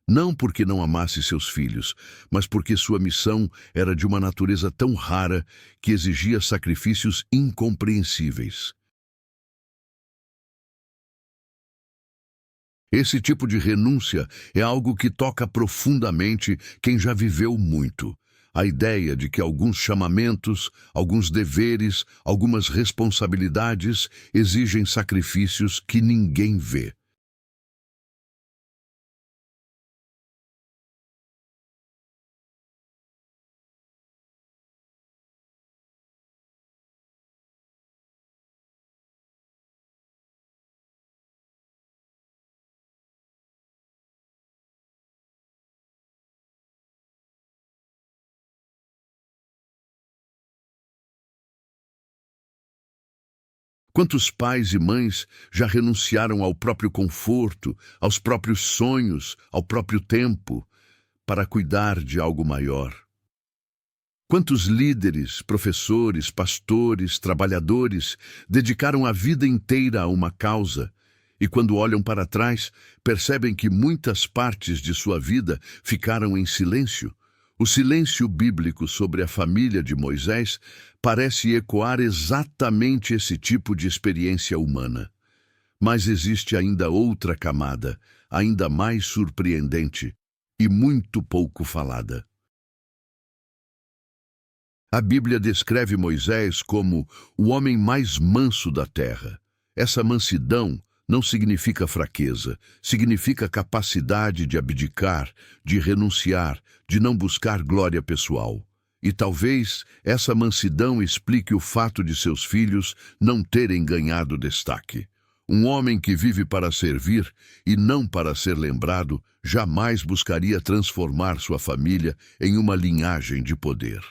Não porque não amasse seus filhos, mas porque sua missão era de uma natureza tão rara que exigia sacrifícios incompreensíveis. Esse tipo de renúncia é algo que toca profundamente quem já viveu muito. A ideia de que alguns chamamentos, alguns deveres, algumas responsabilidades exigem sacrifícios que ninguém vê. Quantos pais e mães já renunciaram ao próprio conforto, aos próprios sonhos, ao próprio tempo, para cuidar de algo maior? Quantos líderes, professores, pastores, trabalhadores dedicaram a vida inteira a uma causa e, quando olham para trás, percebem que muitas partes de sua vida ficaram em silêncio? O silêncio bíblico sobre a família de Moisés parece ecoar exatamente esse tipo de experiência humana. Mas existe ainda outra camada, ainda mais surpreendente e muito pouco falada. A Bíblia descreve Moisés como o homem mais manso da terra. Essa mansidão não significa fraqueza, significa capacidade de abdicar, de renunciar, de não buscar glória pessoal. E talvez essa mansidão explique o fato de seus filhos não terem ganhado destaque. Um homem que vive para servir e não para ser lembrado jamais buscaria transformar sua família em uma linhagem de poder.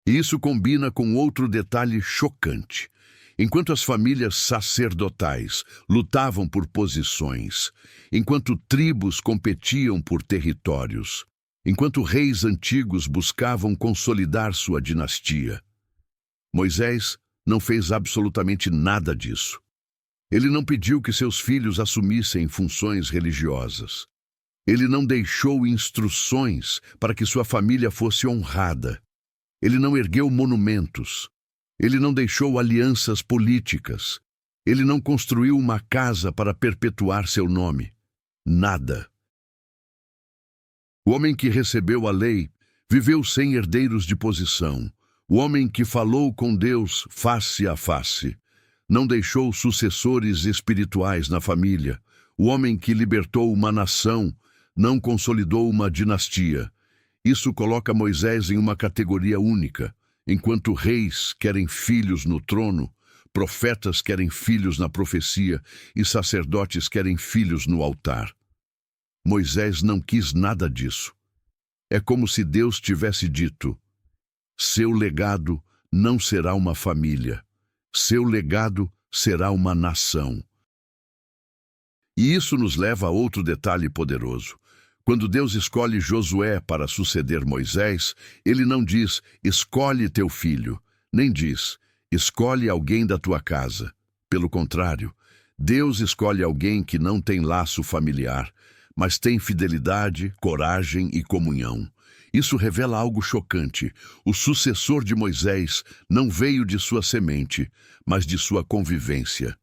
E isso combina com outro detalhe chocante. Enquanto as famílias sacerdotais lutavam por posições, enquanto tribos competiam por territórios, enquanto reis antigos buscavam consolidar sua dinastia, Moisés não fez absolutamente nada disso. Ele não pediu que seus filhos assumissem funções religiosas. Ele não deixou instruções para que sua família fosse honrada. Ele não ergueu monumentos. Ele não deixou alianças políticas. Ele não construiu uma casa para perpetuar seu nome. Nada. O homem que recebeu a lei viveu sem herdeiros de posição. O homem que falou com Deus face a face não deixou sucessores espirituais na família. O homem que libertou uma nação não consolidou uma dinastia. Isso coloca Moisés em uma categoria única. Enquanto reis querem filhos no trono, profetas querem filhos na profecia e sacerdotes querem filhos no altar. Moisés não quis nada disso. É como se Deus tivesse dito: seu legado não será uma família, seu legado será uma nação. E isso nos leva a outro detalhe poderoso. Quando Deus escolhe Josué para suceder Moisés, ele não diz, escolhe teu filho, nem diz, escolhe alguém da tua casa. Pelo contrário, Deus escolhe alguém que não tem laço familiar, mas tem fidelidade, coragem e comunhão. Isso revela algo chocante. O sucessor de Moisés não veio de sua semente, mas de sua convivência.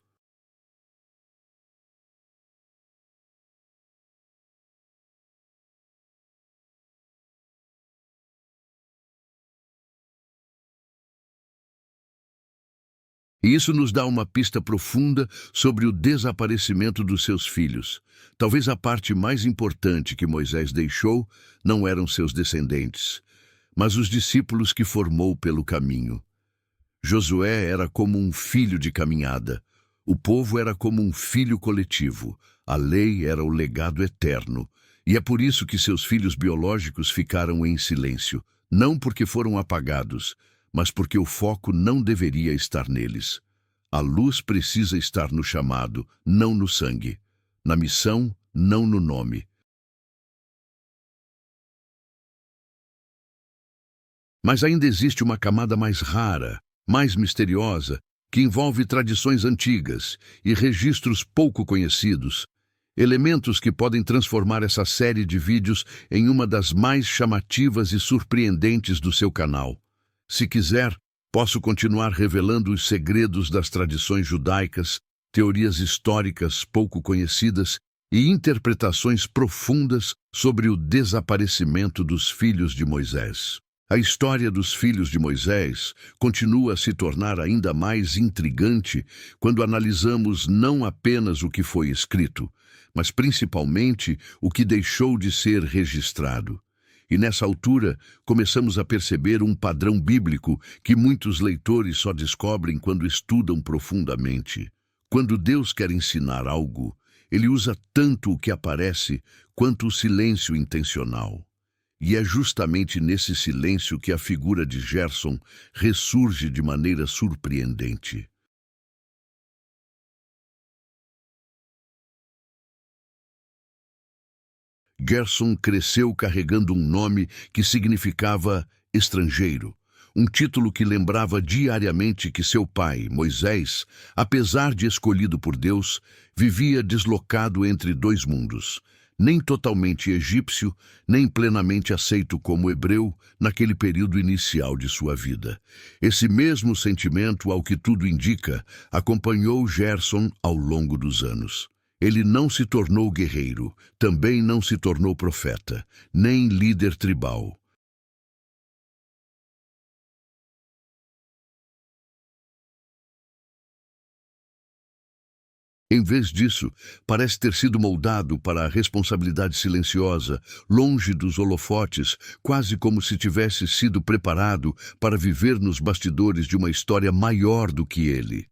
E isso nos dá uma pista profunda sobre o desaparecimento dos seus filhos. Talvez a parte mais importante que Moisés deixou não eram seus descendentes, mas os discípulos que formou pelo caminho. Josué era como um filho de caminhada. O povo era como um filho coletivo. A lei era o legado eterno. E é por isso que seus filhos biológicos ficaram em silêncio. Não porque foram apagados, mas porque o foco não deveria estar neles. A luz precisa estar no chamado, não no sangue. Na missão, não no nome. Mas ainda existe uma camada mais rara, mais misteriosa, que envolve tradições antigas e registros pouco conhecidos, elementos que podem transformar essa série de vídeos em uma das mais chamativas e surpreendentes do seu canal. Se quiser, posso continuar revelando os segredos das tradições judaicas, teorias históricas pouco conhecidas e interpretações profundas sobre o desaparecimento dos filhos de Moisés. A história dos filhos de Moisés continua a se tornar ainda mais intrigante quando analisamos não apenas o que foi escrito, mas principalmente o que deixou de ser registrado. E nessa altura, começamos a perceber um padrão bíblico que muitos leitores só descobrem quando estudam profundamente. Quando Deus quer ensinar algo, ele usa tanto o que aparece quanto o silêncio intencional. E é justamente nesse silêncio que a figura de Gerson ressurge de maneira surpreendente. Gerson cresceu carregando um nome que significava estrangeiro, um título que lembrava diariamente que seu pai, Moisés, apesar de escolhido por Deus, vivia deslocado entre dois mundos, nem totalmente egípcio, nem plenamente aceito como hebreu naquele período inicial de sua vida. Esse mesmo sentimento, ao que tudo indica, acompanhou Gerson ao longo dos anos. Ele não se tornou guerreiro, também não se tornou profeta, nem líder tribal. Em vez disso, parece ter sido moldado para a responsabilidade silenciosa, longe dos holofotes, quase como se tivesse sido preparado para viver nos bastidores de uma história maior do que ele.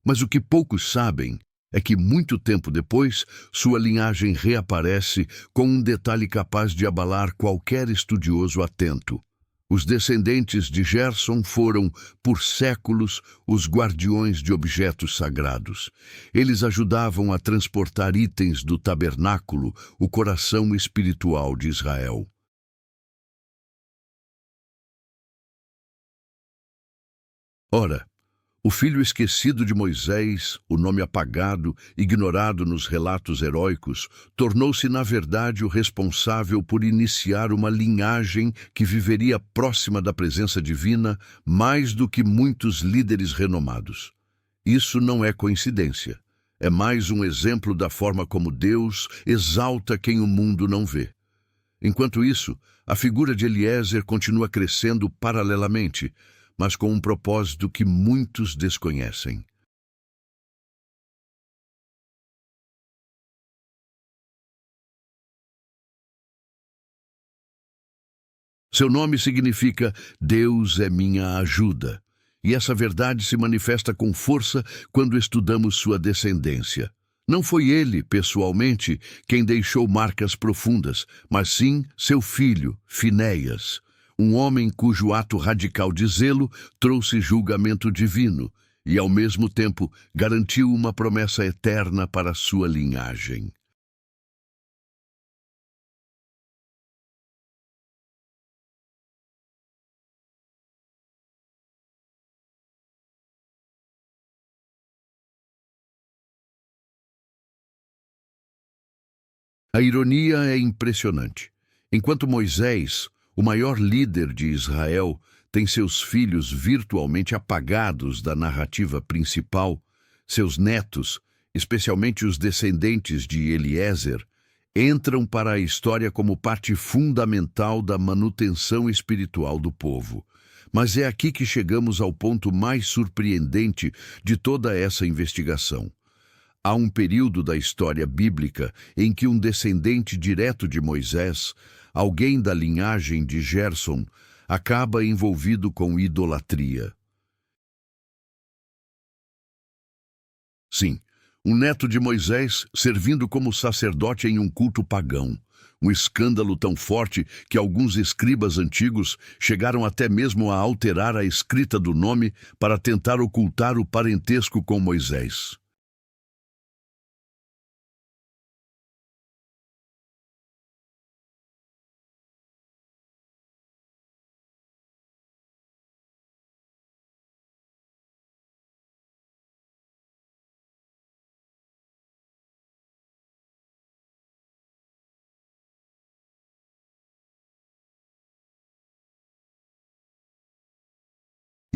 Mas o que poucos sabem é que, muito tempo depois, sua linhagem reaparece com um detalhe capaz de abalar qualquer estudioso atento. Os descendentes de Gerson foram, por séculos, os guardiões de objetos sagrados. Eles ajudavam a transportar itens do tabernáculo, o coração espiritual de Israel. Ora, o filho esquecido de Moisés, o nome apagado, ignorado nos relatos heróicos, tornou-se, na verdade, o responsável por iniciar uma linhagem que viveria próxima da presença divina mais do que muitos líderes renomados. Isso não é coincidência. É mais um exemplo da forma como Deus exalta quem o mundo não vê. Enquanto isso, a figura de Eliezer continua crescendo paralelamente, mas com um propósito que muitos desconhecem. Seu nome significa Deus é minha ajuda, e essa verdade se manifesta com força quando estudamos sua descendência. Não foi ele, pessoalmente, quem deixou marcas profundas, mas sim seu filho, Finéias, um homem cujo ato radical de zelo trouxe julgamento divino e, ao mesmo tempo, garantiu uma promessa eterna para sua linhagem. A ironia é impressionante. Enquanto Moisés, o maior líder de Israel, tem seus filhos virtualmente apagados da narrativa principal, seus netos, especialmente os descendentes de Eliezer, entram para a história como parte fundamental da manutenção espiritual do povo. Mas é aqui que chegamos ao ponto mais surpreendente de toda essa investigação. Há um período da história bíblica em que um descendente direto de Moisés, alguém da linhagem de Gerson, acaba envolvido com idolatria. Sim, um neto de Moisés servindo como sacerdote em um culto pagão. Um escândalo tão forte que alguns escribas antigos chegaram até mesmo a alterar a escrita do nome para tentar ocultar o parentesco com Moisés.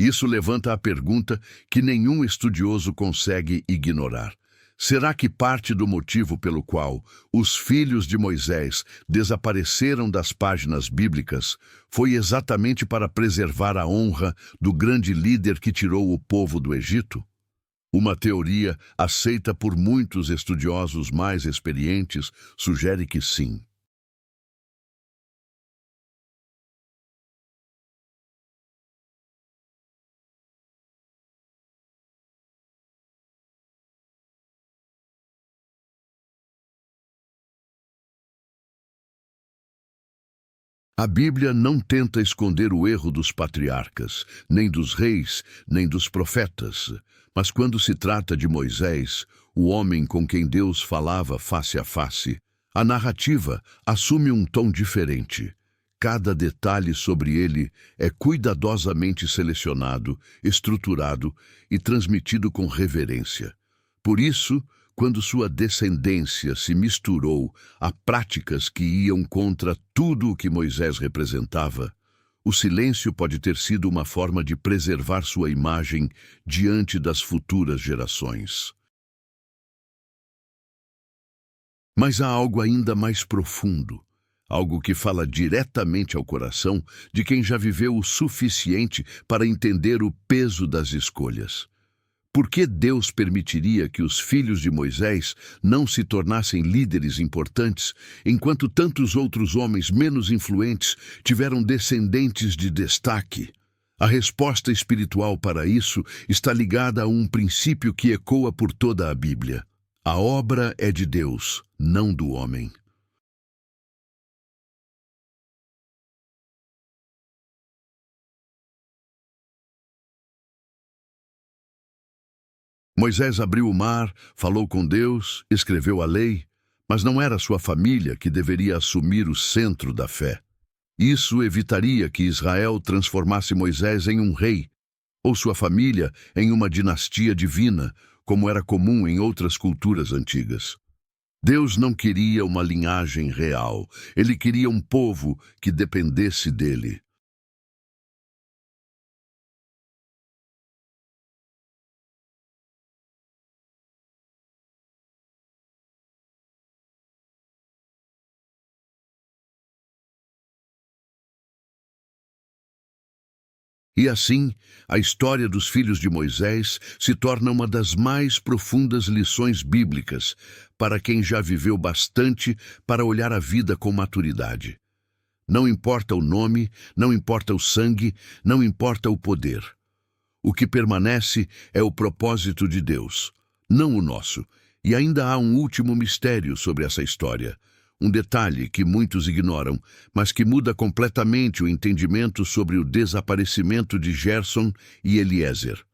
Isso levanta a pergunta que nenhum estudioso consegue ignorar. Será que parte do motivo pelo qual os filhos de Moisés desapareceram das páginas bíblicas foi exatamente para preservar a honra do grande líder que tirou o povo do Egito? Uma teoria aceita por muitos estudiosos mais experientes sugere que sim. A Bíblia não tenta esconder o erro dos patriarcas, nem dos reis, nem dos profetas. Mas quando se trata de Moisés, o homem com quem Deus falava face a face, a narrativa assume um tom diferente. cada detalhe sobre ele é cuidadosamente selecionado, estruturado e transmitido com reverência. Por isso, quando sua descendência se misturou a práticas que iam contra tudo o que Moisés representava, o silêncio pode ter sido uma forma de preservar sua imagem diante das futuras gerações. Mas há algo ainda mais profundo, algo que fala diretamente ao coração de quem já viveu o suficiente para entender o peso das escolhas. Por que Deus permitiria que os filhos de Moisés não se tornassem líderes importantes, enquanto tantos outros homens menos influentes tiveram descendentes de destaque? A resposta espiritual para isso está ligada a um princípio que ecoa por toda a Bíblia. A obra é de Deus, não do homem. Moisés abriu o mar, falou com Deus, escreveu a lei, mas não era sua família que deveria assumir o centro da fé. Isso evitaria que Israel transformasse Moisés em um rei, ou sua família em uma dinastia divina, como era comum em outras culturas antigas. Deus não queria uma linhagem real, ele queria um povo que dependesse dele. E assim, a história dos filhos de Moisés se torna uma das mais profundas lições bíblicas para quem já viveu bastante para olhar a vida com maturidade. Não importa o nome, não importa o sangue, não importa o poder. O que permanece é o propósito de Deus, não o nosso. E ainda há um último mistério sobre essa história. Um detalhe que muitos ignoram, mas que muda completamente o entendimento sobre o desaparecimento de Gerson e Eliezer.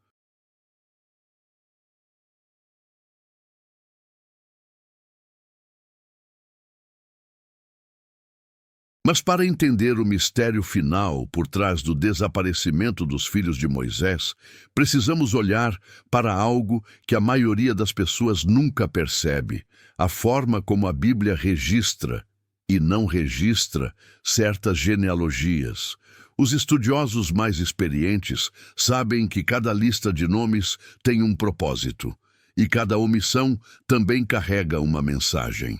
Mas para entender o mistério final por trás do desaparecimento dos filhos de Moisés, precisamos olhar para algo que a maioria das pessoas nunca percebe: a forma como a Bíblia registra e não registra certas genealogias. Os estudiosos mais experientes sabem que cada lista de nomes tem um propósito, e cada omissão também carrega uma mensagem.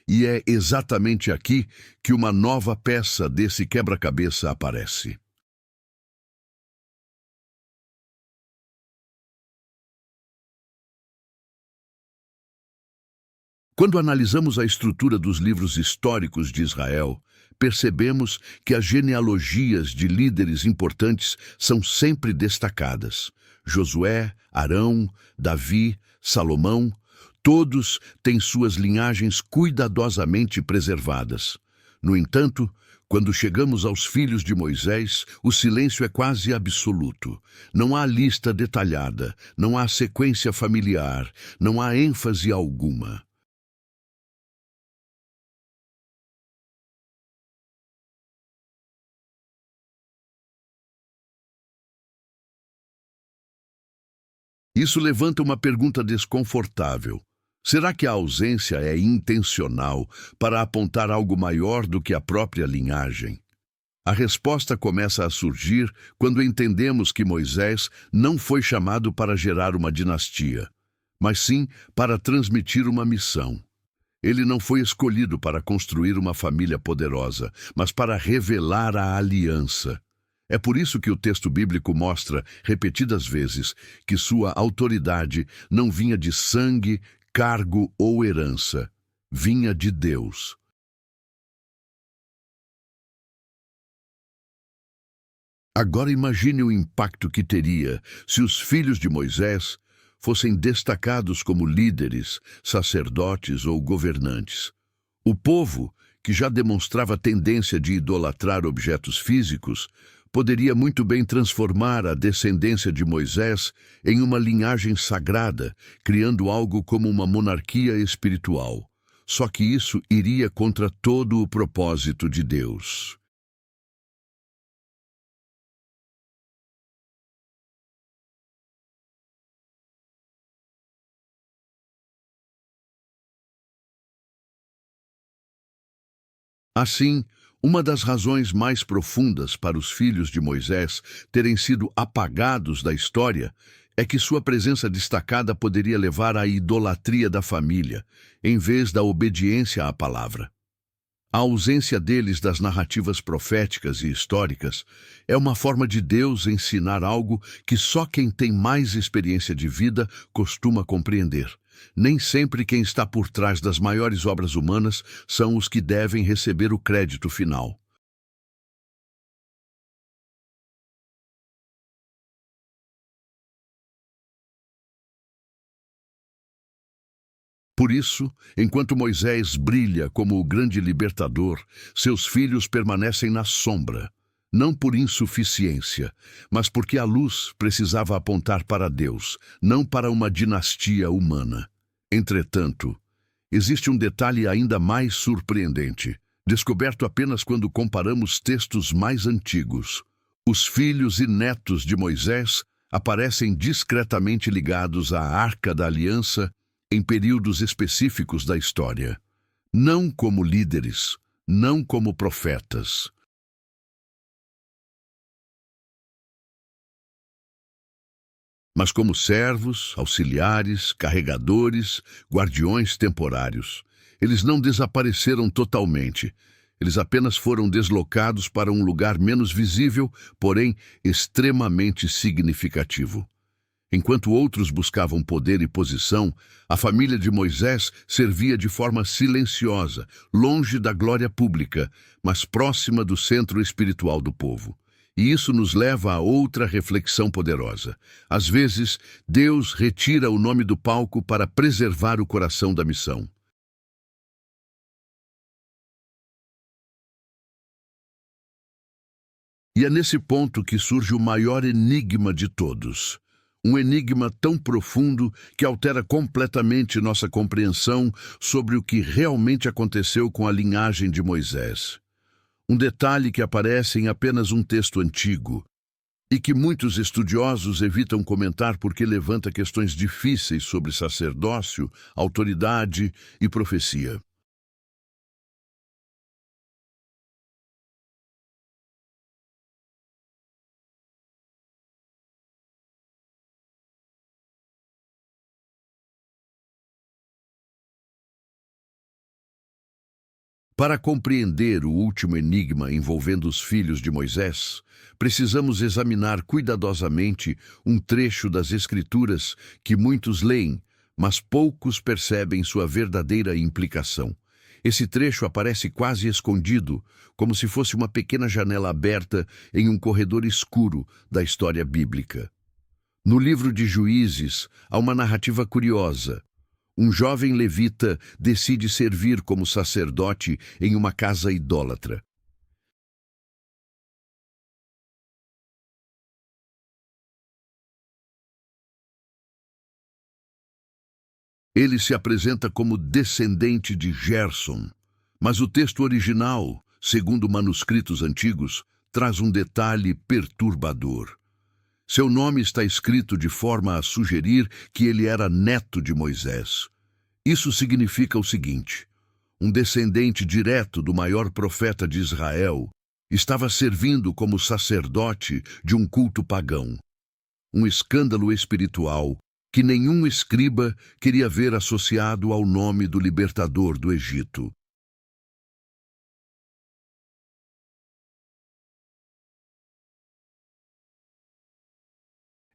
E é exatamente aqui que uma nova peça desse quebra-cabeça aparece. Quando analisamos a estrutura dos livros históricos de Israel, percebemos que as genealogias de líderes importantes são sempre destacadas. Josué, Arão, Davi, Salomão, todos têm suas linhagens cuidadosamente preservadas. No entanto, quando chegamos aos filhos de Moisés, o silêncio é quase absoluto. Não há lista detalhada, não há sequência familiar, não há ênfase alguma. Isso levanta uma pergunta desconfortável. Será que a ausência é intencional para apontar algo maior do que a própria linhagem? A resposta começa a surgir quando entendemos que Moisés não foi chamado para gerar uma dinastia, mas sim para transmitir uma missão. Ele não foi escolhido para construir uma família poderosa, mas para revelar a aliança. É por isso que o texto bíblico mostra, repetidas vezes, que sua autoridade não vinha de sangue, cargo ou herança, vinha de Deus. Agora imagine o impacto que teria se os filhos de Moisés fossem destacados como líderes, sacerdotes ou governantes. O povo, que já demonstrava tendência de idolatrar objetos físicos, poderia muito bem transformar a descendência de Moisés em uma linhagem sagrada, criando algo como uma monarquia espiritual. Só que isso iria contra todo o propósito de Deus. Assim, uma das razões mais profundas para os filhos de Moisés terem sido apagados da história é que sua presença destacada poderia levar à idolatria da família, em vez da obediência à palavra. A ausência deles das narrativas proféticas e históricas é uma forma de Deus ensinar algo que só quem tem mais experiência de vida costuma compreender. Nem sempre quem está por trás das maiores obras humanas são os que devem receber o crédito final. Por isso, enquanto Moisés brilha como o grande libertador, seus filhos permanecem na sombra, não por insuficiência, mas porque a luz precisava apontar para Deus, não para uma dinastia humana. Entretanto, existe um detalhe ainda mais surpreendente, descoberto apenas quando comparamos textos mais antigos. Os filhos e netos de Moisés aparecem discretamente ligados à Arca da Aliança em períodos específicos da história, não como líderes, não como profetas, mas como servos, auxiliares, carregadores, guardiões temporários. Eles não desapareceram totalmente. Eles apenas foram deslocados para um lugar menos visível, porém extremamente significativo. Enquanto outros buscavam poder e posição, a família de Moisés servia de forma silenciosa, longe da glória pública, mas próxima do centro espiritual do povo. E isso nos leva a outra reflexão poderosa. Às vezes, Deus retira o nome do palco para preservar o coração da missão. E é nesse ponto que surge o maior enigma de todos. Um enigma tão profundo que altera completamente nossa compreensão sobre o que realmente aconteceu com a linhagem de Moisés. Um detalhe que aparece em apenas um texto antigo e que muitos estudiosos evitam comentar porque levanta questões difíceis sobre sacerdócio, autoridade e profecia. Para compreender o último enigma envolvendo os filhos de Moisés, precisamos examinar cuidadosamente um trecho das Escrituras que muitos leem, mas poucos percebem sua verdadeira implicação. Esse trecho aparece quase escondido, como se fosse uma pequena janela aberta em um corredor escuro da história bíblica. No livro de Juízes, há uma narrativa curiosa. Um jovem levita decide servir como sacerdote em uma casa idólatra. Ele se apresenta como descendente de Gerson, mas o texto original, segundo manuscritos antigos, traz um detalhe perturbador. Seu nome está escrito de forma a sugerir que ele era neto de Moisés. Isso significa o seguinte: um descendente direto do maior profeta de Israel estava servindo como sacerdote de um culto pagão. Um escândalo espiritual que nenhum escriba queria ver associado ao nome do libertador do Egito.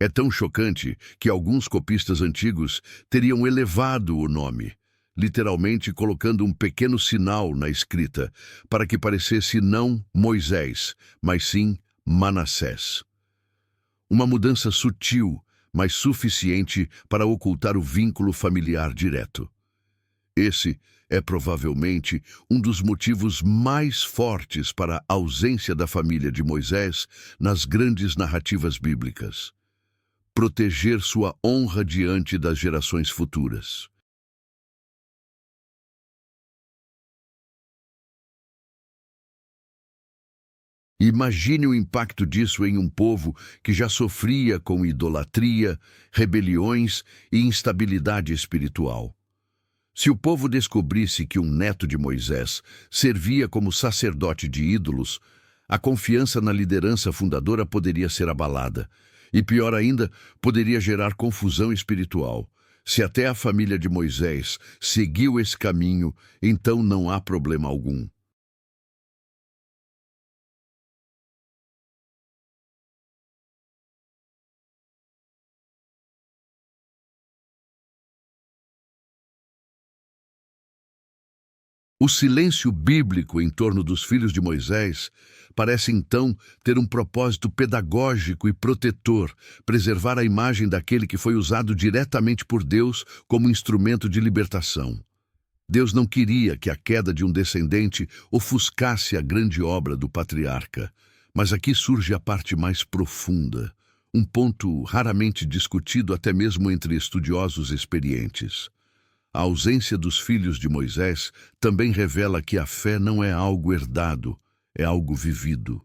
É tão chocante que alguns copistas antigos teriam elevado o nome, literalmente colocando um pequeno sinal na escrita, para que parecesse não Moisés, mas sim Manassés. Uma mudança sutil, mas suficiente para ocultar o vínculo familiar direto. Esse é provavelmente um dos motivos mais fortes para a ausência da família de Moisés nas grandes narrativas bíblicas. Proteger sua honra diante das gerações futuras. Imagine o impacto disso em um povo que já sofria com idolatria, rebeliões e instabilidade espiritual. Se o povo descobrisse que um neto de Moisés servia como sacerdote de ídolos, a confiança na liderança fundadora poderia ser abalada. E pior ainda, poderia gerar confusão espiritual. Se até a família de Moisés seguiu esse caminho, então não há problema algum. O silêncio bíblico em torno dos filhos de Moisés parece então ter um propósito pedagógico e protetor, preservar a imagem daquele que foi usado diretamente por Deus como instrumento de libertação. Deus não queria que a queda de um descendente ofuscasse a grande obra do patriarca. Mas aqui surge a parte mais profunda, um ponto raramente discutido até mesmo entre estudiosos experientes. A ausência dos filhos de Moisés também revela que a fé não é algo herdado, é algo vivido.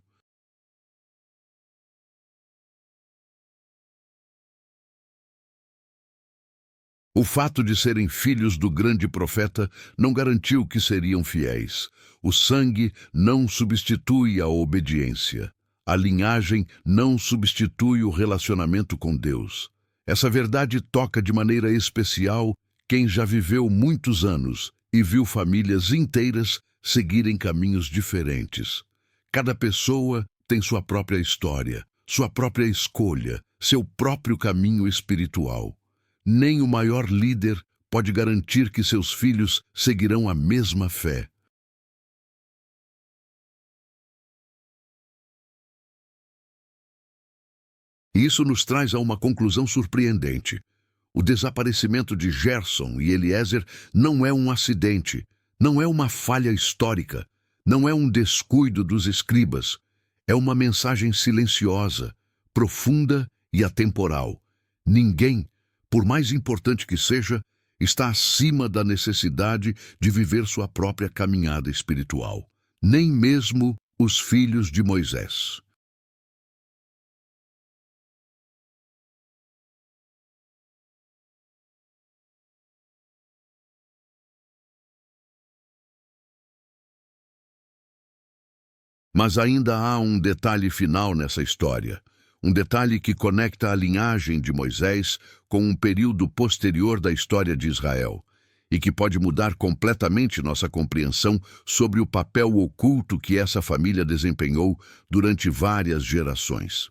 O fato de serem filhos do grande profeta não garantiu que seriam fiéis. O sangue não substitui a obediência. A linhagem não substitui o relacionamento com Deus. Essa verdade toca de maneira especial quem já viveu muitos anos e viu famílias inteiras seguirem caminhos diferentes. Cada pessoa tem sua própria história, sua própria escolha, seu próprio caminho espiritual. Nem o maior líder pode garantir que seus filhos seguirão a mesma fé. E isso nos traz a uma conclusão surpreendente. O desaparecimento de Gerson e Eliezer não é um acidente, não é uma falha histórica, não é um descuido dos escribas. É uma mensagem silenciosa, profunda e atemporal. Ninguém, por mais importante que seja, está acima da necessidade de viver sua própria caminhada espiritual. Nem mesmo os filhos de Moisés. Mas ainda há um detalhe final nessa história. Um detalhe que conecta a linhagem de Moisés com um período posterior da história de Israel e que pode mudar completamente nossa compreensão sobre o papel oculto que essa família desempenhou durante várias gerações.